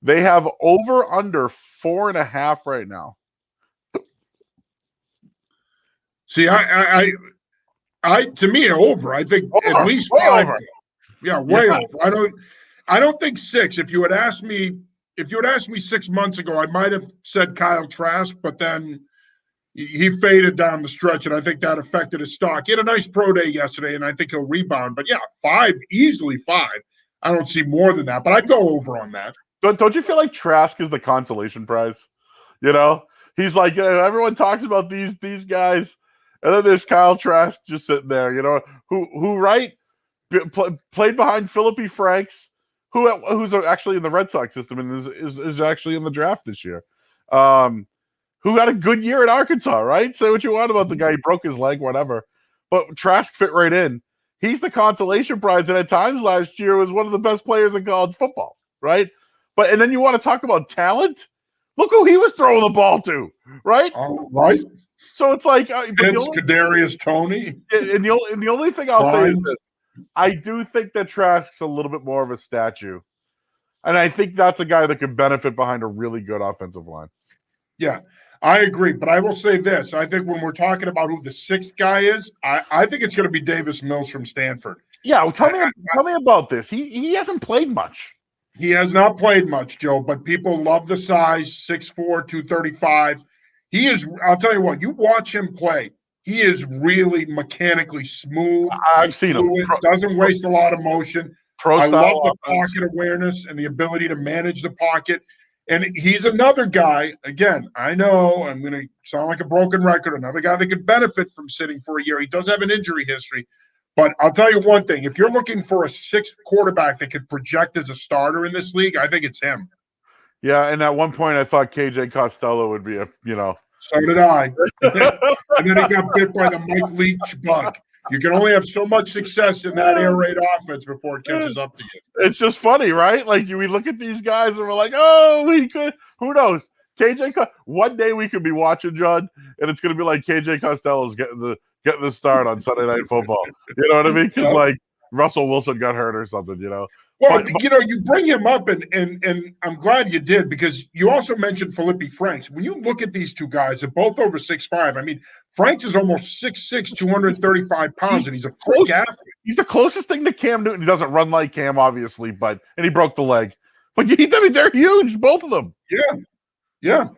They have over under 4.5 right now. See, To me, over. I think at least way 5. over. Yeah, way over. I don't think 6. If you had asked me 6 months ago, I might have said Kyle Trask, but then he faded down the stretch, and I think that affected his stock. He had a nice pro day yesterday, and I think he'll rebound. But yeah, 5, easily 5. I don't see more than that, but I'd go over on that. Don't you feel like Trask is the consolation prize? You know, he's like everyone talks about these guys, and then there's Kyle Trask just sitting there. You know, who right played behind Philippi Franks, who's actually in the Red Sox system and is actually in the draft this year. Who had a good year at Arkansas, right? Say what you want about the guy, he broke his leg, whatever. But Trask fit right in. He's the consolation prize, and at times last year was one of the best players in college football, right? But and then you want to talk about talent? Look who he was throwing the ball to, right? Right. So it's like it's Kadarius Toney. And the only thing I'll say is this. I do think that Trask's a little bit more of a statue. And I think that's a guy that could benefit behind a really good offensive line. Yeah, I agree. But I will say this. I think when we're talking about who the 6th guy is, I think it's going to be Davis Mills from Stanford. Yeah, well, tell me about this. He hasn't played much. He has not played much, Joe, but people love the size, 6'4", 235. He is, I'll tell you what, you watch him play. He is really mechanically smooth. I've seen him. Doesn't waste a lot of motion. I love the pocket awareness and the ability to manage the pocket. And he's another guy, again, I know I'm going to sound like a broken record, another guy that could benefit from sitting for a year. He does have an injury history. But I'll tell you one thing. If you're looking for a 6th quarterback that could project as a starter in this league, I think it's him. Yeah, and at one point I thought KJ Costello would be So did I. And then he got bit by the Mike Leach bug. You can only have so much success in that air raid offense before it catches up to you. It's just funny, right? Like we look at these guys and we're like, oh, we could. Who knows? One day we could be watching, John, and it's going to be like KJ Costello's getting the start on Sunday Night Football. You know what I mean? Because like Russell Wilson got hurt or something, you know. Well, you bring him up, and I'm glad you did, because you also mentioned Philippi Franks. When you look at these two guys, they're both over 6'5". I mean, Franks is almost 6'6", 235 pounds, and he's a freak athlete. He's the closest thing to Cam Newton. He doesn't run like Cam, obviously, and he broke the leg. But they're huge, both of them. Yeah.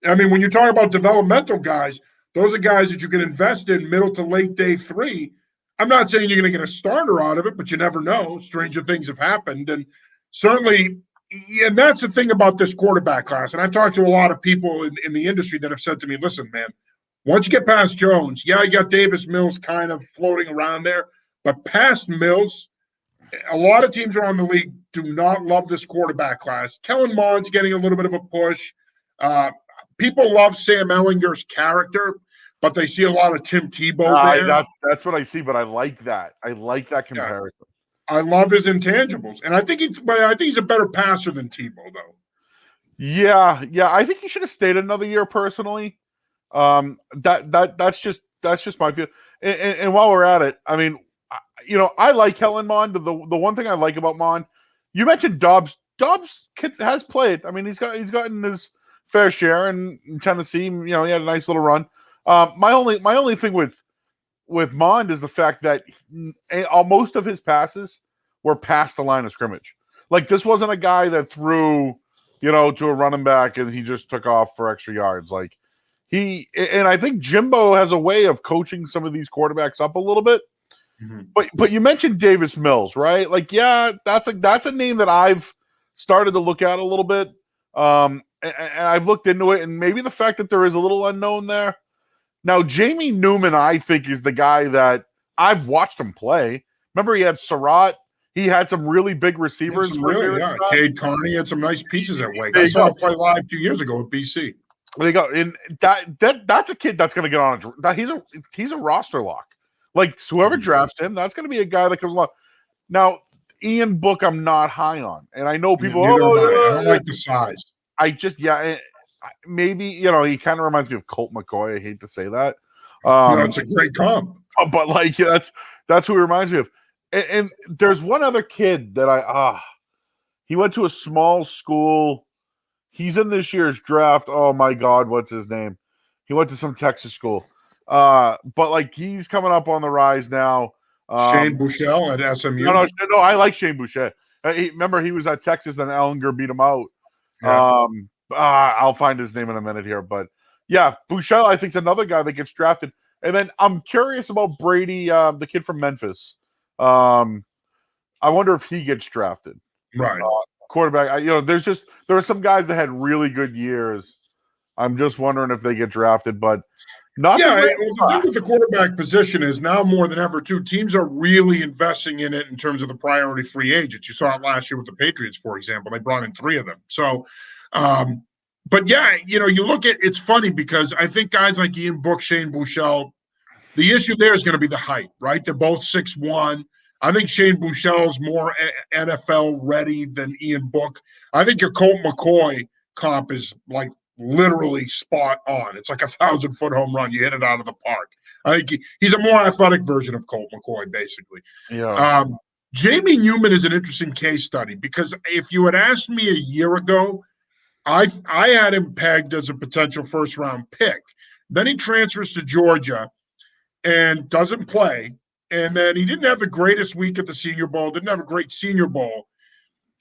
I mean, when you talk about developmental guys, those are guys that you can invest in middle to late day 3. I'm not saying you're going to get a starter out of it, but you never know. Stranger things have happened. And certainly, and that's the thing about this quarterback class. And I've talked to a lot of people in the industry that have said to me, listen, man, once you get past Jones, you got Davis Mills kind of floating around there. But past Mills, a lot of teams around the league do not love this quarterback class. Kellen Mond's getting a little bit of a push. People love Sam Ellinger's character, but they see a lot of Tim Tebow there. That's what I see, but I like that. I like that comparison. I love his intangibles, and I think he's a better passer than Tebow, though. Yeah. I think he should have stayed another year personally. That's just my view. And while we're at it, I mean, I like Kellen Mond. The one thing I like about Mond, you mentioned Dobbs. Dobbs has played. I mean, he's gotten his fair share in Tennessee. He had a nice little run. My only thing with Mond is the fact that most of his passes were past the line of scrimmage. Like, this wasn't a guy that threw, to a running back and he just took off for extra yards. Like, and I think Jimbo has a way of coaching some of these quarterbacks up a little bit. Mm-hmm. But you mentioned Davis Mills, right? Like, yeah, that's a name that I've started to look at a little bit. And I've looked into it, and maybe the fact that there is a little unknown there. Now, Jamie Newman, I think, is the guy that I've watched him play. Remember, he had Surratt. He had some really big receivers. Cade Carney had some nice pieces at Wake. I saw him play live 2 years ago at BC. There you go. And that's a kid that's going to get on he's a roster lock. Like, whoever drafts him, that's going to be a guy that comes along. Now, Ian Book, I'm not high on, and I know people. I don't like the size. Maybe he kind of reminds me of Colt McCoy. I hate to say that. It's a great comp, but like that's who he reminds me of. And there's one other kid that he went to a small school. He's in this year's draft. Oh my God, what's his name? He went to some Texas school. But like he's coming up on the rise now. Shane Buechele at SMU. No, I like Shane Boucher. Remember, he was at Texas, and Ellinger beat him out. Yeah. I'll find his name in a minute here, but yeah, Bouchel, I think, is another guy that gets drafted. And then I'm curious about Brady, the kid from Memphis. I wonder if he gets drafted. Right. Quarterback. There were some guys that had really good years. I'm just wondering if they get drafted, but not. The thing with the quarterback position is now more than ever, too, teams are really investing in it in terms of the priority free agents. You saw it last year with the Patriots, for example. They brought in 3 of them. So, but yeah, you look at it's funny because I think guys like Ian Book, Shane Buechele, the issue there is going to be the height, right? They're both 6'1". I think Shane Buechele's more NFL ready than Ian Book. I think your Colt McCoy comp is like literally spot on. It's like a 1,000-foot home run. You hit it out of the park. I think he's a more athletic version of Colt McCoy, basically. Yeah. Jamie Newman is an interesting case study because if you had asked me a year ago, I had him pegged as a potential first-round pick. Then he transfers to Georgia and doesn't play. And then he didn't have the greatest week at the Senior Bowl, didn't have a great Senior Bowl.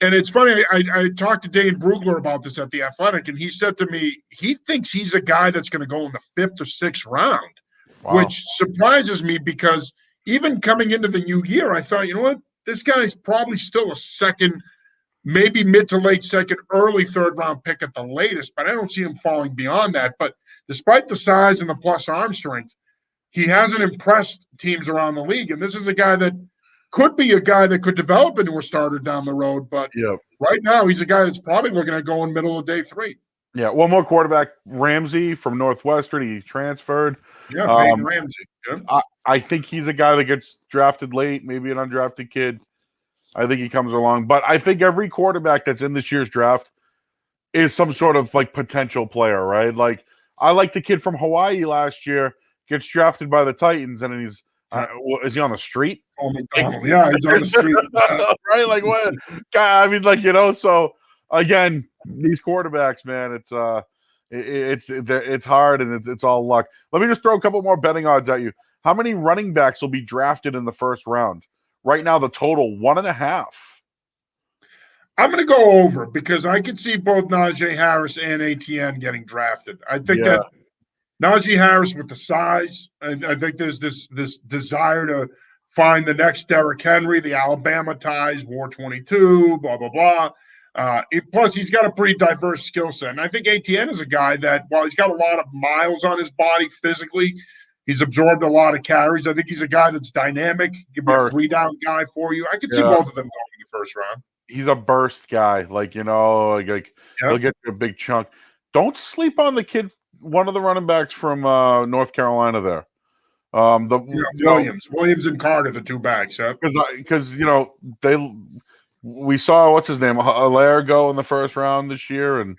And it's funny, I talked to Dane Brugler about this at The Athletic, and he said to me, he thinks he's a guy that's going to go in the 5th or 6th round, which surprises me because even coming into the new year, I thought, you know what, this guy's probably still a second, maybe mid to late second, early 3rd round pick at the latest, but I don't see him falling beyond that. But despite the size and the plus arm strength, he hasn't impressed teams around the league. And this is a guy that could be a guy that could develop into a starter down the road. But right now, he's a guy that's probably looking at going middle of day 3. Yeah, one more quarterback, Ramsey from Northwestern. He transferred. Yeah, Peyton Ramsey. Yeah. I think he's a guy that gets drafted late, maybe an undrafted kid. I think he comes along. But I think every quarterback that's in this year's draft is some sort of like potential player, right? Like I like the kid from Hawaii last year, gets drafted by the Titans, and he's is he on the street? Oh, McDonald. Yeah, he's on the street. Right? Like what? I mean, like, so again, these quarterbacks, man, it's hard and it's all luck. Let me just throw a couple more betting odds at you. How many running backs will be drafted in the 1st round? Right now, the total 1.5. I'm going to go over because I could see both Najee Harris and ATN getting drafted. I think that Najee Harris with the size, I think there's this desire to find the next Derrick Henry, the Alabama ties, War 22, blah, blah, blah. Plus, he's got a pretty diverse skill set. And I think ATN is a guy that, while he's got a lot of miles on his body physically, he's absorbed a lot of carries. I think he's a guy that's dynamic, give me a 3-down guy for you. I could see both of them going in the 1st round. He's a burst guy, like he'll get a big chunk. Don't sleep on the kid, one of the running backs from North Carolina there. Williams and Carter, the 2 backs, because we saw what's his name, Hilaire go in the 1st round this year, and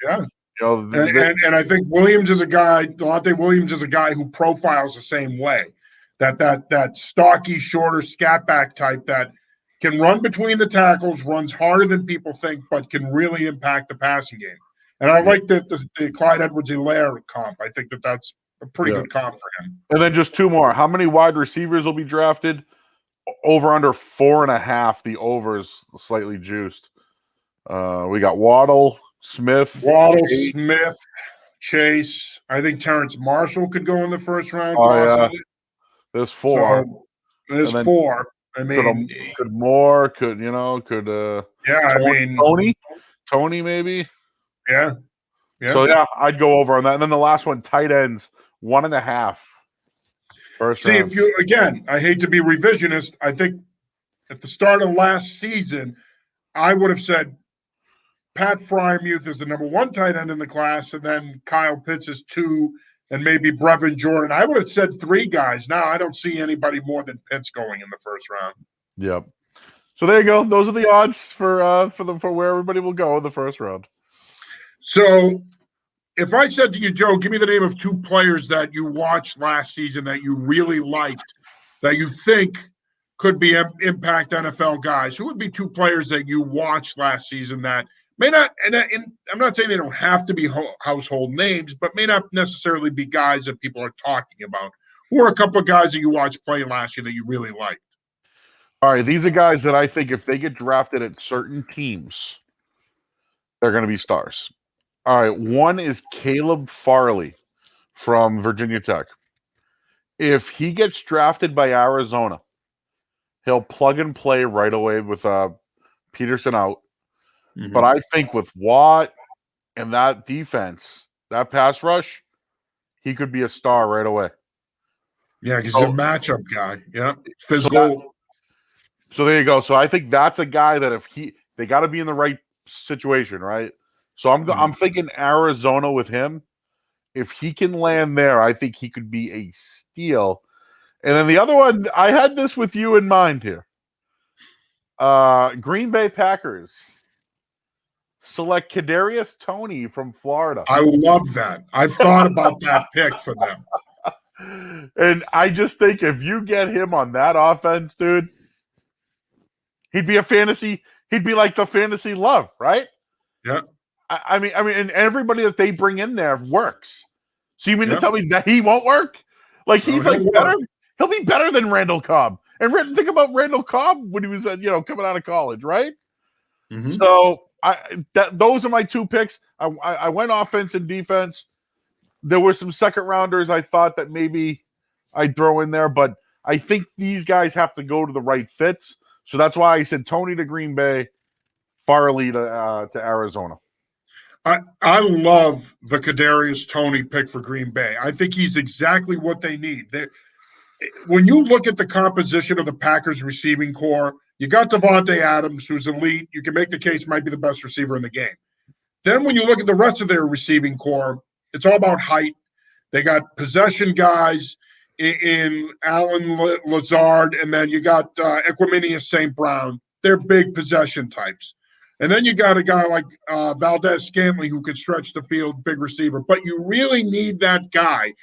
and I think Williams is a guy. Delonte Williams is a guy who profiles the same way. That stocky, shorter scat back type that can run between the tackles, runs harder than people think, but can really impact the passing game. And I like the Clyde Edwards-Helaire comp. I think that's a pretty good comp for him. And then just 2 more. How many wide receivers will be drafted? Over under 4.5. The over is slightly juiced. We got Waddle, Smith. Chase. I think Terrence Marshall could go in the 1st round. Possibly. There's 4. So there's 4. I mean, could Moore, could Tony maybe. Yeah. So I'd go over on that. And then the last one, tight ends, 1.5. See, if you I hate to be revisionist. I think at the start of last season, I would have said Pat Fryermuth is the number 1 tight end in the class, and then Kyle Pitts is 2, and maybe Brevin Jordan. I would have said 3 guys. Now I don't see anybody more than Pitts going in the 1st round. Yep. So there you go. Those are the odds for where everybody will go in the 1st round. So if I said to you, Joe, give me the name of 2 players that you watched last season that you really liked, that you think could be impact NFL guys, who would be 2 players that you watched last season that may not, and I'm not saying they don't have to be household names, but may not necessarily be guys that people are talking about. Who are a couple of guys that you watched play last year that you really liked? All right, these are guys that I think if they get drafted at certain teams, they're going to be stars. All right, one is Caleb Farley from Virginia Tech. If he gets drafted by Arizona, he'll plug and play right away with Peterson out. Mm-hmm. But I think with Watt and that defense, that pass rush, he could be a star right away. Yeah, because he's a matchup guy. Yeah, physical. So there you go. So I think that's a guy that if they got to be in the right situation, right? So I'm thinking Arizona with him. If he can land there, I think he could be a steal. And then the other one, I had this with you in mind here. Green Bay Packers select Kadarius Toney from Florida. I love that. I've thought about that pick for them. And I just think if you get him on that offense, dude, he'd be he'd be like the fantasy love, right? Yeah. I mean, and everybody that they bring in there works. So you mean to tell me that he won't work? Like he's better. He'll be better than Randall Cobb. And think about Randall Cobb when he was, coming out of college, right? Mm-hmm. So those are my two picks. I went offense and defense. There were some second rounders I thought that maybe I'd throw in there, but I think these guys have to go to the right fits. So that's why I said Toney to Green Bay, Farley to Arizona. I love the Kadarius Toney pick for Green Bay. I think he's exactly what they need. When you look at the composition of the Packers receiving core, you got Devontae Adams, who's elite. You can make the case might be the best receiver in the game. Then when you look at the rest of their receiving core, it's all about height. They got possession guys in Allen Lazard, and then you got Equanimeous St. Brown. They're big possession types. And then you got a guy like Valdez Scantling who can stretch the field, big receiver. But you really need that guy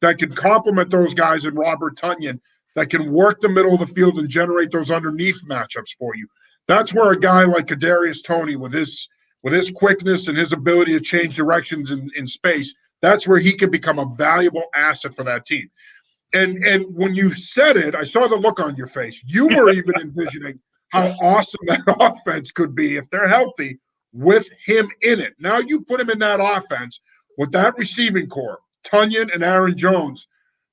that can complement those guys in Robert Tonyan, that can work the middle of the field and generate those underneath matchups for you. That's where a guy like Kadarius Toney, with his quickness and his ability to change directions in space, that's where he can become a valuable asset for that team. And when you said it, I saw the look on your face. You were even envisioning how awesome that offense could be if they're healthy with him in it. Now you put him in that offense with that receiving core, Tonyan and Aaron Jones.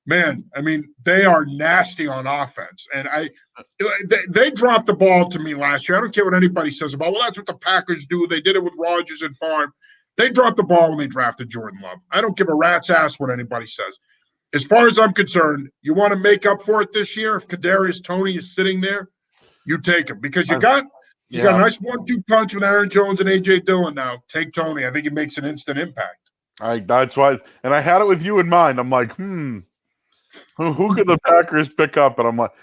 Man, I mean, they are nasty on offense. And they dropped the ball to me last year. I don't care what anybody says about, well, that's what the Packers do. They did it with Rodgers and Favre. They dropped the ball when they drafted Jordan Love. I don't give a rat's ass what anybody says. As far as I'm concerned, you want to make up for it this year. If Kadarius Toney is sitting there, you take him because you got a nice 1-2 punch with Aaron Jones and A.J. Dillon now. Take Toney. I think he makes an instant impact. That's why. And I had it with you in mind. I'm like, who could the Packers pick up? And I'm like,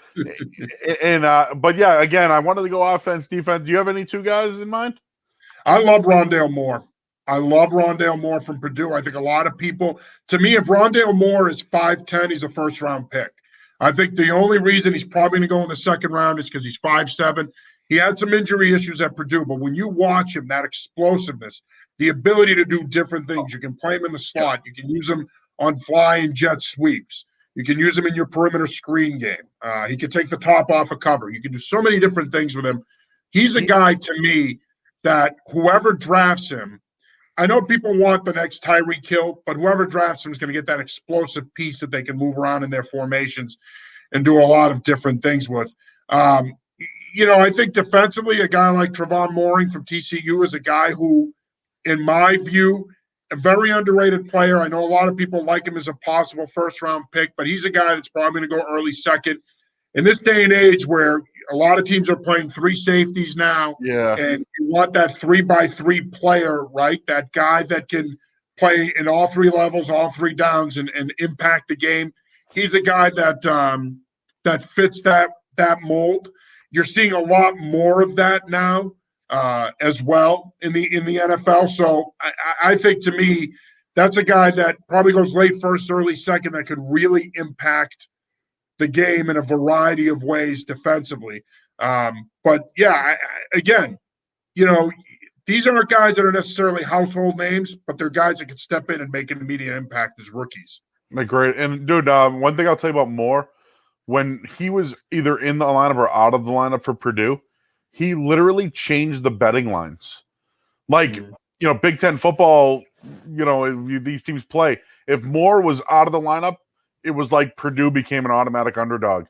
but yeah, again, I wanted to go offense, defense. Do you have any two guys in mind? I love Rondale Moore. I love Rondale Moore from Purdue. I think a lot of people, to me, if Rondale Moore is 5'10", he's a first-round pick. I think the only reason he's probably going to go in the second round is because he's 5'7". He had some injury issues at Purdue, but when you watch him, that explosiveness, the ability to do different things, you can play him in the slot. You can use him on fly and jet sweeps. You can use him in your perimeter screen game. He can take the top off a cover. You can do so many different things with him. He's a guy, to me, that whoever drafts him, I know people want the next Tyreek Hill, but whoever drafts him is going to get that explosive piece that they can move around in their formations and do a lot of different things with. I think defensively, a guy like Trevon Moehrig from TCU is a guy who, in my view, a very underrated player. I know a lot of people like him as a possible first-round pick, but he's a guy that's probably going to go early second. In this day and age where a lot of teams are playing three safeties now, and you want that 3x3 player, right? That guy that can play in all three levels, all three downs, and impact the game. He's a guy that fits that mold. You're seeing a lot more of that now as well in the NFL. So I think, to me, that's a guy that probably goes late first, early second, that could really impact the game in a variety of ways defensively. But yeah, again, these aren't guys that are necessarily household names, but they're guys that can step in and make an immediate impact as rookies. Like, great. And dude, one thing I'll tell you about Moore, when he was either in the lineup or out of the lineup for Purdue, he literally changed the betting lines. Like, Big Ten football, these teams play. If Moore was out of the lineup, it was like Purdue became an automatic underdog.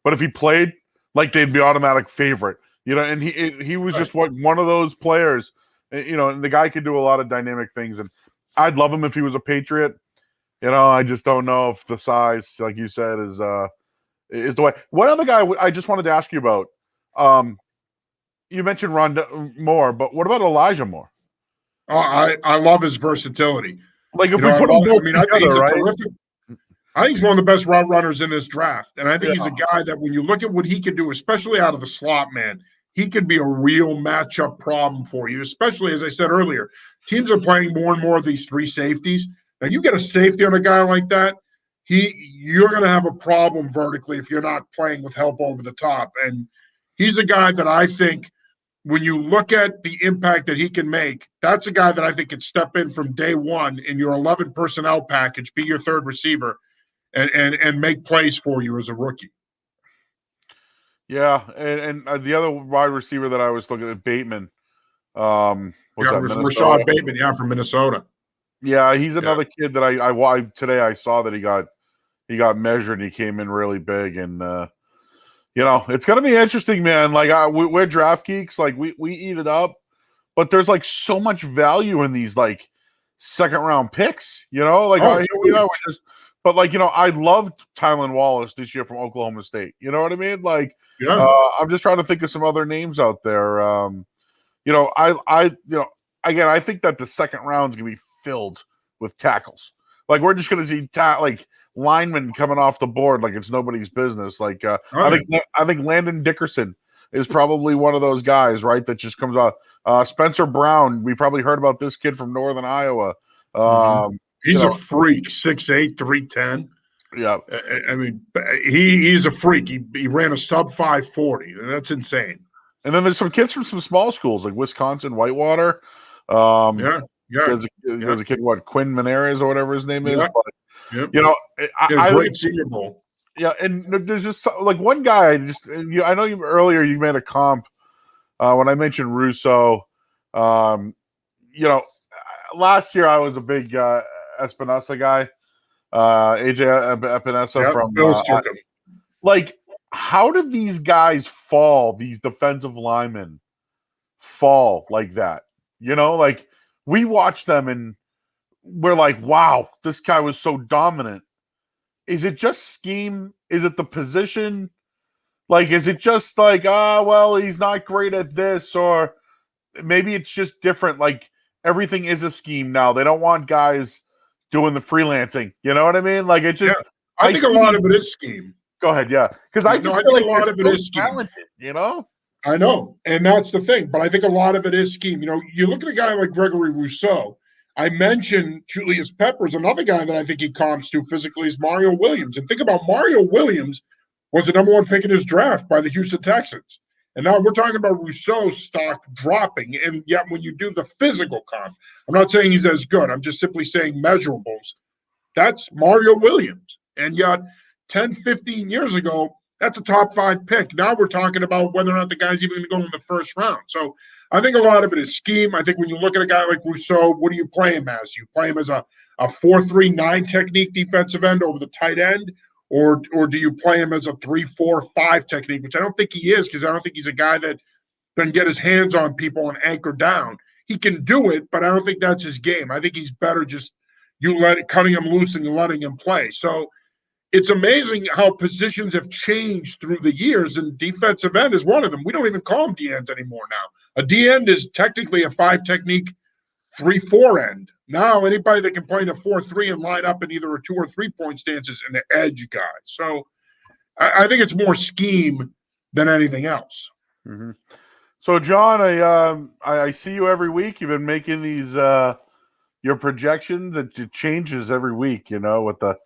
But if he played, like, they'd be automatic favorite. And he was just one of those players, and the guy could do a lot of dynamic things. And I'd love him if he was a Patriot. I just don't know if the size, like you said, is the way. One other guy I just wanted to ask you about. You mentioned Moore, but what about Elijah Moore? Oh, I love his versatility. Like, if we put them both together, I think he's a right? terrific. I think he's one of the best route runners in this draft, and I think he's a guy that when you look at what he can do, especially out of the slot, man, he could be a real matchup problem for you. Especially as I said earlier, teams are playing more and more of these three safeties. Now you get a safety on a guy like that, you're going to have a problem vertically if you're not playing with help over the top. And he's a guy that I think, when you look at the impact that he can make, that's a guy that I think could step in from day one in your 11 personnel package, be your third receiver, and make plays for you as a rookie. Yeah, and the other wide receiver that I was looking at, Bateman. Rashad Bateman, from Minnesota. Yeah, he's another kid that I today I saw that he got measured and he came in really big, and it's gonna be interesting, man. Like, we're draft geeks, like we eat it up, but there's like so much value in these like second round picks, but I loved Tylan Wallace this year from Oklahoma State. You know what I mean? Like, I'm just trying to think of some other names out there. Again, I think that the second round is gonna be filled with tackles. Like, we're just gonna see linemen coming off the board like it's nobody's business. Like, I think Landon Dickerson is probably one of those guys, right, that just comes out. Spencer Brown, we probably heard about this kid from Northern Iowa. He's a freak, 6'8", 310. Yeah, I mean, he's a freak. He ran a sub 540. That's insane. And then there's some kids from some small schools like Wisconsin, Whitewater. There's a kid, Quinn Menares or whatever his name is. But, I great Senior Bowl. Yeah, and there's just like one guy. I know earlier you made a comp when I mentioned Russo. Last year I was a big Espinosa guy, AJ Epinesa from Bills took him. Like, how did these guys fall? These defensive linemen fall like that? Like, we watch them and we're like, wow, this guy was so dominant. Is it just scheme? Is it the position? Like, is it just like, well, he's not great at this, or maybe it's just different. Like, everything is a scheme now. They don't want guys doing the freelancing. You know what I mean? Like, it just. I think a lot of it is scheme. Go ahead, yeah, because I think a lot of it is scheme. Talented, I know, and that's the thing. But I think a lot of it is scheme. You look at a guy like Gregory Rousseau. I mentioned Julius Peppers. Another guy that I think he comps to physically is Mario Williams. And think about Mario Williams was the number one pick in his draft by the Houston Texans. And now we're talking about Rousseau's stock dropping. And yet when you do the physical comp, I'm not saying he's as good. I'm just simply saying measurables. That's Mario Williams. And yet 10, 15 years ago, that's a top 5 pick. Now we're talking about whether or not the guy's even going to go in the first round. So I think a lot of it is scheme. I think when you look at a guy like Rousseau, what do you play him as? You play him as a 4-3-9 technique defensive end over the tight end, or do you play him as a 3-4-5 technique, which I don't think he is, because I don't think he's a guy that can get his hands on people and anchor down. He can do it, but I don't think that's his game. I think he's better just cutting him loose and letting him play. So it's amazing how positions have changed through the years, and defensive end is one of them. We don't even call them D-ends anymore now. A D-end is technically a 5 technique, 3-4 end. Now anybody that can play in a 4-3 and line up in either a 2 or 3 point stance is an edge guy. So I think it's more scheme than anything else. Mm-hmm. So John, I see you every week. You've been making these your projections. It changes every week. What the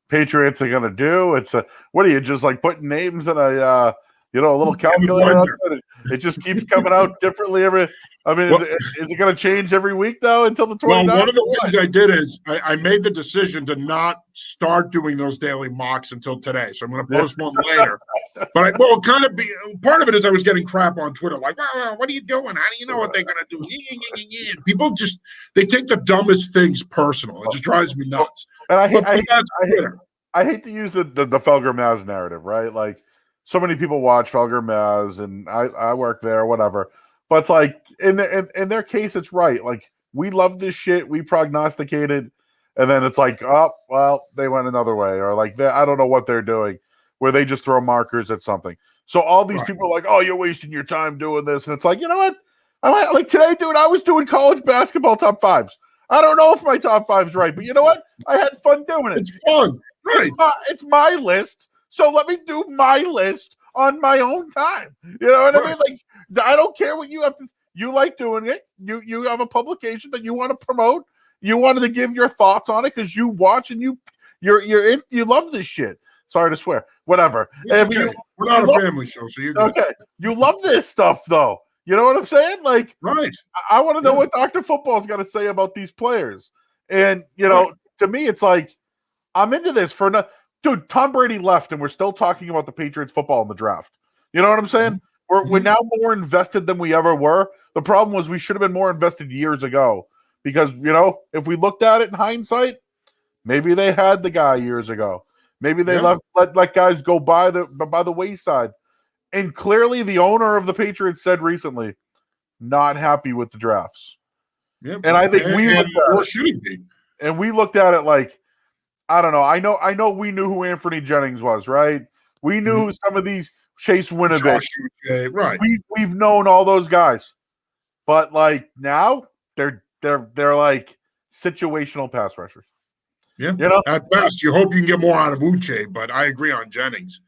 Patriots are going to do. It's what are you just like putting names in a A little calculator. It just keeps coming out differently every. I mean, is it going to change every week though until the 29th? Well, one of the things I did is I made the decision to not start doing those daily mocks until today. So I'm going to post one later. But kind of be part of it is I was getting crap on Twitter, like, what are you doing? How do you know what they're going to do? People they take the dumbest things personal. It just drives me nuts. And I hate to use the Felger Maz narrative, right? Like, so many people watch Felger Maz, and I work there, whatever. But it's like in their case, it's right. Like, we love this shit, we prognosticated, and then it's like, oh well, they went another way, or like I don't know what they're doing, where they just throw markers at something. So all these people are like, oh, you're wasting your time doing this, and it's like, you know what? Like today, dude, I was doing college basketball top fives. I don't know if my top five's right, but you know what? I had fun doing it. It's fun, right? It's my list, so let me do my list on my own time. You know what I mean? Like, I don't care what you have to. You like doing it. You have a publication that you want to promote. You wanted to give your thoughts on it because you watch and you love this shit. Sorry to swear. Whatever. Okay. We're not a family show, so you're good. Okay. You love this stuff, though. You know what I'm saying? Like, right. I want to know what Dr. Football's got to say about these players. And, to me, it's like, I'm into this dude, Tom Brady left, and we're still talking about the Patriots football in the draft. You know what I'm saying? We're now more invested than we ever were. The problem was we should have been more invested years ago because, if we looked at it in hindsight, maybe they had the guy years ago. Maybe they let guys go by the wayside. And clearly the owner of the Patriots said recently, not happy with the drafts. Yep. And I think we looked at it like, I don't know. I know we knew who Anthony Jennings was, right? We knew some of these Chase Winovich. Right. We've known all those guys. But like now they're like situational pass rushers. Yeah. At best, you hope you can get more out of Uche, but I agree on Jennings.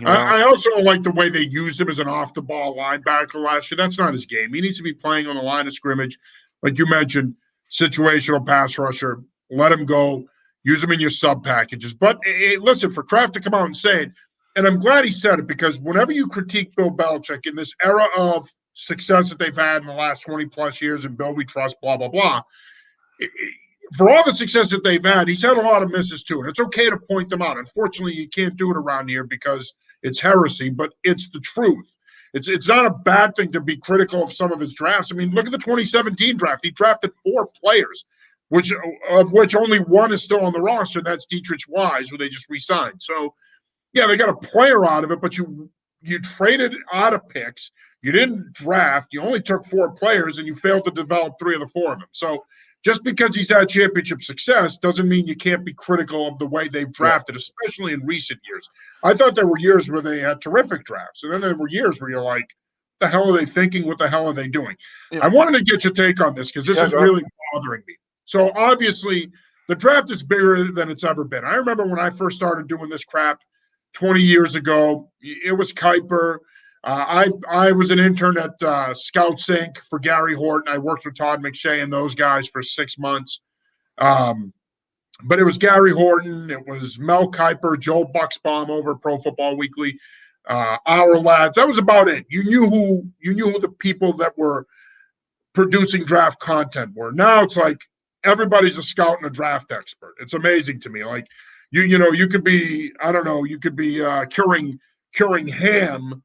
I also don't like the way they used him as an off-the-ball linebacker last year. That's not his game. He needs to be playing on the line of scrimmage. Like you mentioned, situational pass rusher. Let him go. Use him in your sub packages. But listen, for Kraft to come out and say it, and I'm glad he said it, because whenever you critique Bill Belichick in this era of success that they've had in the last 20-plus years, and Bill we trust, blah, blah, blah, for all the success that they've had, he's had a lot of misses too, and it's okay to point them out. Unfortunately, you can't do it around here because it's heresy, but it's the truth. It's not a bad thing to be critical of some of his drafts. I mean, look at the 2017 draft. He drafted 4 players, of which only one is still on the roster. That's Dietrich Wise, who they just re-signed. So, yeah, they got a player out of it, but you traded out of picks. You didn't draft. You only took 4 players, and you failed to develop 3 of the 4 of them. So just because he's had championship success doesn't mean you can't be critical of the way they've drafted, especially in recent years. I thought there were years where they had terrific drafts, and then there were years where you're like, what the hell are they thinking? What the hell are they doing? Yeah. I wanted to get your take on this because this is really bothering me. So obviously, the draft is bigger than it's ever been. I remember when I first started doing this crap 20 years ago, it was Kuiper. I was an intern at Scout Sync for Gary Horton. I worked with Todd McShay and those guys for 6 months. But it was Gary Horton. It was Mel Kiper, Joe Bucksbaum over at Pro Football Weekly, our lads. That was about it. You knew who the people that were producing draft content were. Now it's like everybody's a scout and a draft expert. It's amazing to me. Like you could be, I don't know, you could be curing ham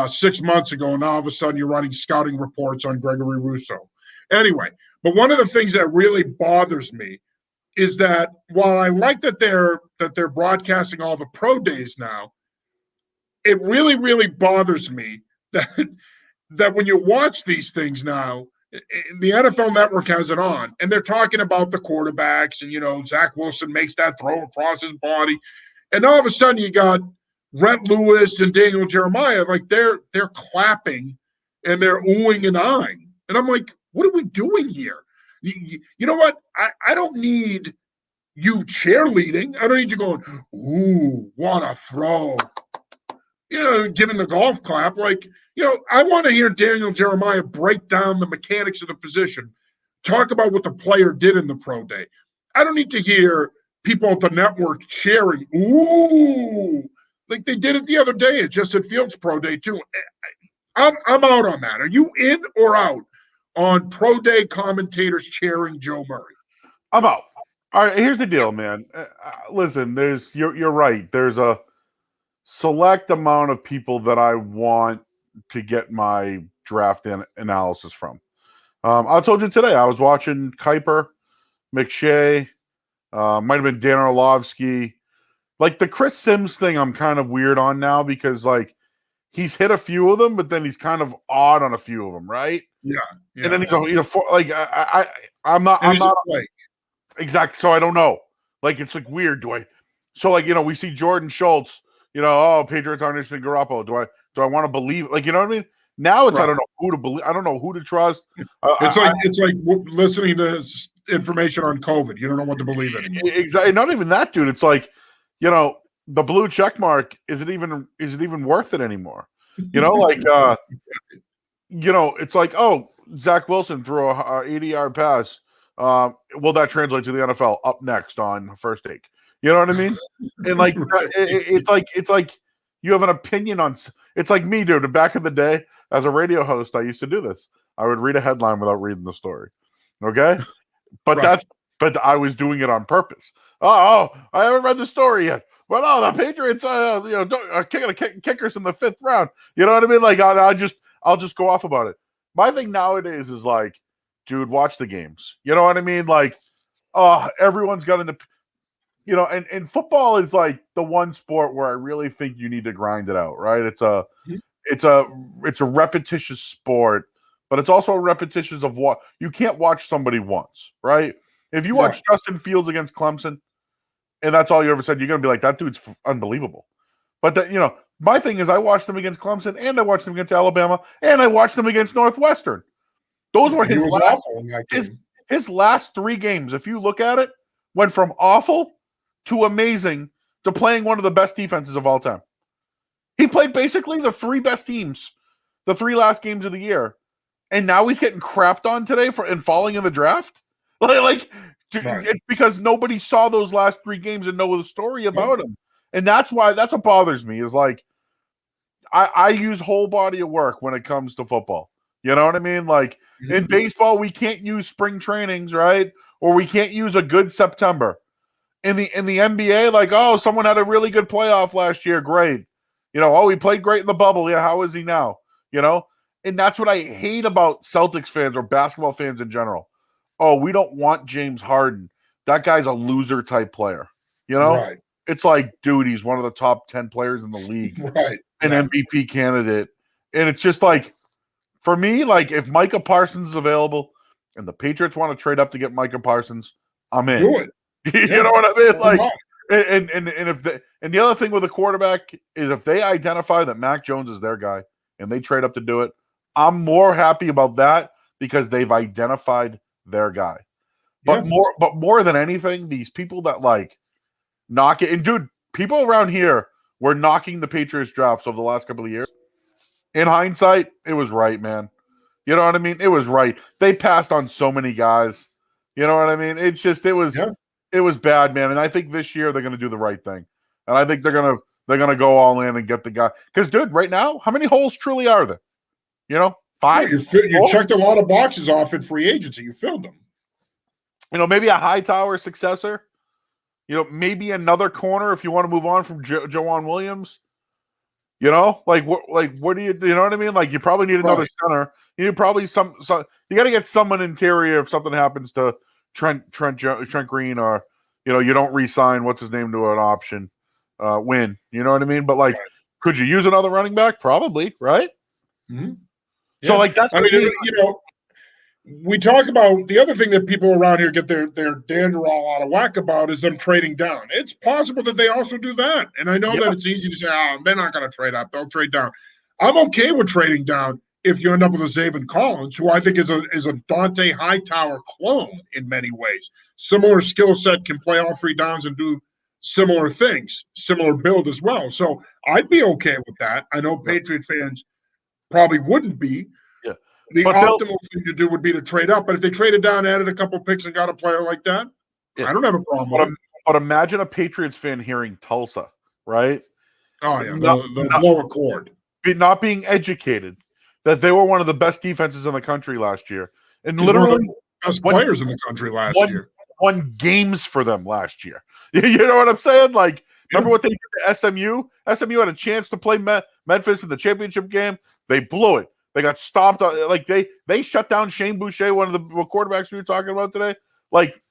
6 months ago, and now all of a sudden you're running scouting reports on Gregory Rousseau. Anyway, but one of the things that really bothers me is that while I like that they're broadcasting all the pro days now, it really, really bothers me that when you watch these things now, the NFL Network has it on, and they're talking about the quarterbacks, and Zack Wilson makes that throw across his body, and all of a sudden you got Rhett Lewis and Daniel Jeremiah, like they're clapping and they're oohing and eyeing, and I'm like, what are we doing here? You know what? I don't need you cheerleading. I don't need you going, ooh, what a throw. Giving the golf clap. Like, I want to hear Daniel Jeremiah break down the mechanics of the position, talk about what the player did in the pro day. I don't need to hear people at the network cheering, ooh, like they did it the other day. It's just at Fields Pro Day too. I'm out on that. Are you in or out on Pro Day commentators cheering Joe Murray? I'm out. All right, here's the deal, man. Listen, you're right. There's a select amount of people that I want to get my draft analysis from. I told you today I was watching Kuiper, McShay, might have been Dan Orlovsky. Like the Chris Sims thing, I'm kind of weird on now because like he's hit a few of them, but then he's kind of odd on a few of them, right? Yeah. And then I'm not like exactly. So I don't know. Like it's like weird. So like we see Jordan Schultz. Patriots aren't interested in Garoppolo. Do I want to believe? Like, you know what I mean? Now it's I don't know who to believe. I don't know who to trust. It's like listening to information on COVID. You don't know what to believe anymore. Exactly. Not even that, dude. It's like, the blue check mark is it even worth it anymore? It's like, oh, Zack Wilson threw a 80-yard pass. Will that translate to the NFL up next on First Take? You know what I mean? And like, it's like you have an opinion on. It's like me, dude. Back in the day, as a radio host, I used to do this. I would read a headline without reading the story. Okay, but right. but I was doing it on purpose. I haven't read the story yet. But the Patriots, kicking kickers in the 5th round. You know what I mean? Like I'll just go off about it. My thing nowadays is like, dude, watch the games. You know what I mean? Like, everyone's got in the. And football is like the one sport where I really think you need to grind it out, right? It's a repetitious sport, but it's also a repetitious of what you can't watch somebody once, right? If you watch Justin Fields against Clemson, and that's all you ever said, you're gonna be like, that dude's unbelievable. But that my thing is, I watched him against Clemson, and I watched him against Alabama, and I watched him against Northwestern. Those were his last 3 games. If you look at it, went from awful to amazing to playing one of the best defenses of all time. He played basically the 3 best teams, the 3 last games of the year, and now he's getting crapped on today and falling in the draft. It's because nobody saw those last 3 games and know the story about him, and that's what bothers me. Is like I use whole body of work when it comes to football. You know what I mean? Like in baseball, we can't use spring trainings, right? Or we can't use a good September. In the NBA, like, oh, someone had a really good playoff last year. Great. He played great in the bubble. Yeah, how is he now? And that's what I hate about Celtics fans or basketball fans in general. Oh, we don't want James Harden. That guy's a loser type player. Right. It's like, dude, he's one of the top 10 players in the league. Right. An MVP candidate. And it's just like, for me, like if Micah Parsons is available and the Patriots want to trade up to get Micah Parsons, I'm in. Do it. You know what I mean? Like, and the other thing with a quarterback is if they identify that Mac Jones is their guy and they trade up to do it, I'm more happy about that because they've identified their guy. But more than anything, these people that like knock it, and dude, people around here were knocking the Patriots drafts over the last couple of years. In hindsight, it was right, man. You know what I mean? It was right. They passed on so many guys. You know what I mean? It's just it was bad, man. And I think this year they're going to do the right thing. And I think they're going to go all in and get the guy. Because, dude, right now, how many holes truly are there? 5? You checked a lot of boxes off in free agency. You filled them. Maybe a Hightower successor. Maybe another corner if you want to move on from Jawan Williams. What do you know what I mean? Like, you probably need another center. You need probably some you got to get someone interior if something happens to Trent Green, or you don't re-sign what's his name to an option, win. You know what I mean? But like, could you use another running back? Probably, right? Mm-hmm. Yeah. So like that's we talk about the other thing that people around here get their dander all out of whack about is them trading down. It's possible that they also do that, and I know that it's easy to say, "Oh, they're not going to trade up; they'll trade down." I'm okay with trading down if you end up with a Zaven Collins, who I think is a Dante Hightower clone in many ways. Similar skill set, can play all 3 downs and do similar things, similar build as well. So I'd be okay with that. I know Patriot fans probably wouldn't be. Yeah. The optimal thing to do would be to trade up. But if they traded down, added a couple picks, and got a player like that, I don't have a problem with it. But imagine a Patriots fan hearing Tulsa, right? Oh yeah, Not, they'll blow a cord. not being educated that they were one of the best defenses in the country last year, and He's one of literally the best won, players in the country last year. won games for them last year. You know what I'm saying? Like, remember what they did to SMU? SMU had a chance to play Memphis in the championship game. They blew it. They got stopped. Like they shut down Shane Boucher, one of the quarterbacks we were talking about today. Like,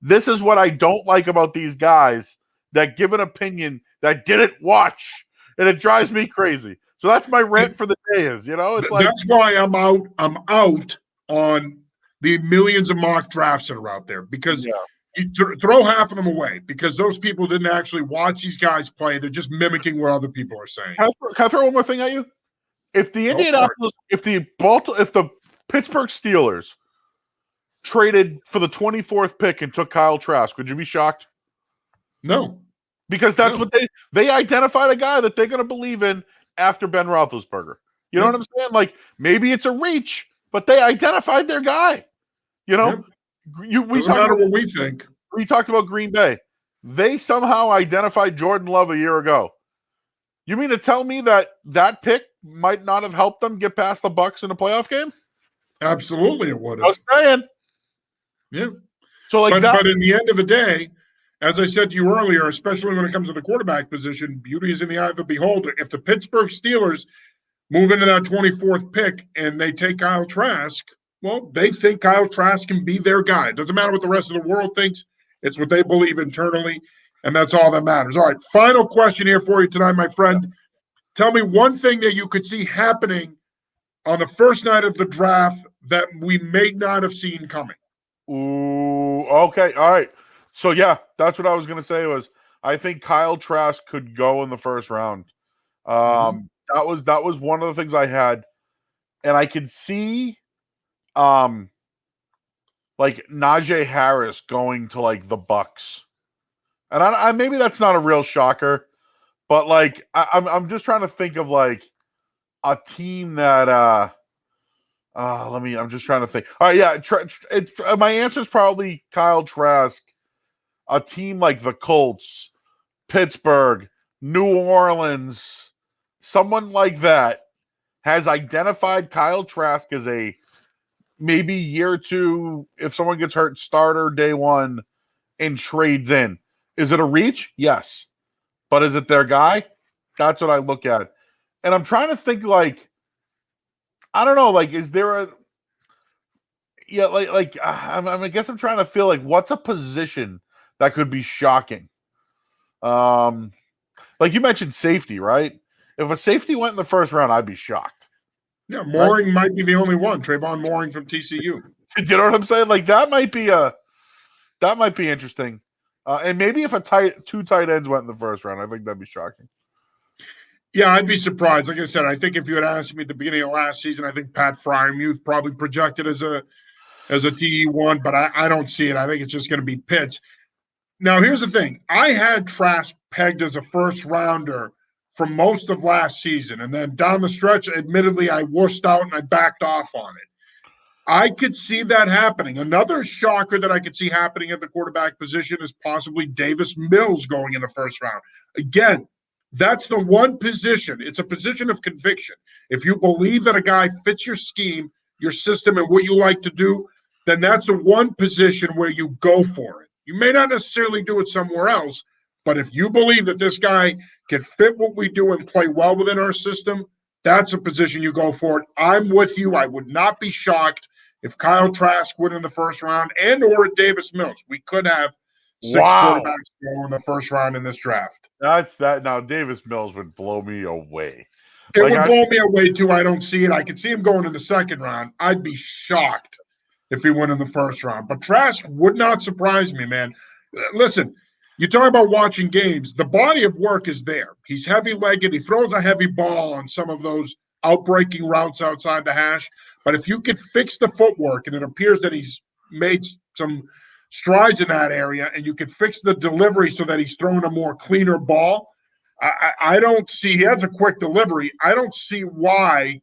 this is what I don't like about these guys that give an opinion that didn't watch, and it drives me crazy. So that's my rant for the day. It's like, that's why I'm out. I'm out on the millions of mock drafts that are out there, because you throw half of them away, because those people didn't actually watch these guys play. They're just mimicking what other people are saying. Can I throw one more thing at you? If the Pittsburgh Steelers traded for the 24th pick and took Kyle Trask, would you be shocked? No. Because that's what they identified a guy that they're going to believe in after Ben Roethlisberger. You know what I'm saying? Like, maybe it's a reach, but they identified their guy. We Doesn't matter what we think. We talked about Green Bay. They somehow identified Jordan Love a year ago. You mean to tell me that pick might not have helped them get past the Bucs in a playoff game? Absolutely, it would have. I was saying. Yeah. So but in the end of the day, as I said to you earlier, especially when it comes to the quarterback position, beauty is in the eye of the beholder. If the Pittsburgh Steelers move into that 24th pick and they take Kyle Trask, well, they think Kyle Trask can be their guy. It doesn't matter what the rest of the world thinks. It's what they believe internally, and that's all that matters. All right, final question here for you tonight, my friend. Tell me one thing that you could see happening on the first night of the draft that we may not have seen coming. Ooh, okay, all right. So, yeah, that's what I was going to say was I think Kyle Trask could go in the first round. That was one of the things I had, and I could see like Najee Harris going to like the Bucs. And I maybe that's not a real shocker, but like I'm just trying to think of like a team that I'm just trying to think. All right, yeah, my answer is probably Kyle Trask. A team like the Colts, Pittsburgh, New Orleans, someone like that has identified Kyle Trask as a maybe year two, if someone gets hurt, starter day one and trades in. Is it a reach? Yes. But is it their guy? That's what I look at. And I'm trying to think like, I don't know, like, is there a, yeah, I guess I'm trying to feel like what's a position that could be shocking? Like you mentioned safety, right? If a safety went in the first round, I'd be shocked. Yeah, Mooring might be the only one. Trayvon Mooring from TCU. You know what I'm saying? Like that might be interesting. And maybe if two tight ends went in the first round, I think that'd be shocking. Yeah, I'd be surprised. Like I said, I think if you had asked me at the beginning of last season, I think Pat Fryermuth probably projected as a TE1, but I don't see it. I think it's just going to be Pitts. Now, here's the thing. I had Trask pegged as a first rounder for most of last season. And then down the stretch, admittedly, I wussed out and I backed off on it. I could see that happening. Another shocker that I could see happening at the quarterback position is possibly Davis Mills going in the first round. Again, that's the one position. It's a position of conviction. If you believe that a guy fits your scheme, your system, and what you like to do, then that's the one position where you go for it. You may not necessarily do it somewhere else, but if you believe that this guy can fit what we do and play well within our system, that's a position you go for it. I'm with you. I would not be shocked if Kyle Trask went in the first round and or Davis Mills. We could have six quarterbacks go in the first round in this draft. That's that. Now, Davis Mills would blow me away. It would blow me away, too. I don't see it. I could see him going in the second round. I'd be shocked if he went in the first round. But Trask would not surprise me, man. Listen, you talk about watching games. The body of work is there. He's heavy-legged. He throws a heavy ball on some of those outbreaking routes outside the hash. But if you could fix the footwork, and it appears that he's made some strides in that area, and you could fix the delivery so that he's throwing a more cleaner ball, I don't see – he has a quick delivery. I don't see why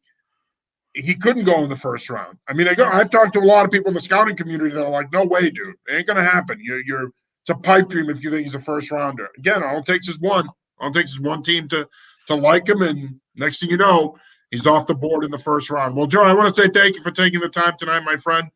he couldn't go in the first round. I mean, I've talked to a lot of people in the scouting community that are like, no way, dude. It ain't going to happen. It's a pipe dream if you think he's a first rounder. Again, all it takes is one. All it takes is one team to to like him, and next thing you know, he's off the board in the first round. Well, Joe, I want to say thank you for taking the time tonight, my friend,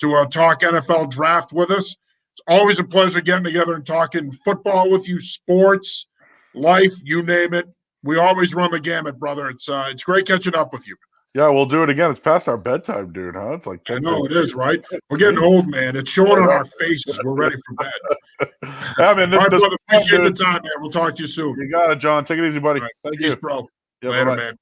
to talk NFL draft with us. It's always a pleasure getting together and talking football with you, sports, life, you name it. We always run the gamut, brother. It's great catching up with you. Yeah, we'll do it again. It's past our bedtime, dude, huh? It's like 10. I know it is, right? We're getting old, man. It's showing on our faces. We're ready for bed. Yeah, man, All right, brother. Appreciate the dude. time, man. We'll talk to you soon. You got it, John. Take it easy, buddy. Right. Thank Peace, you. bro. Yeah, Later, bye-bye. man.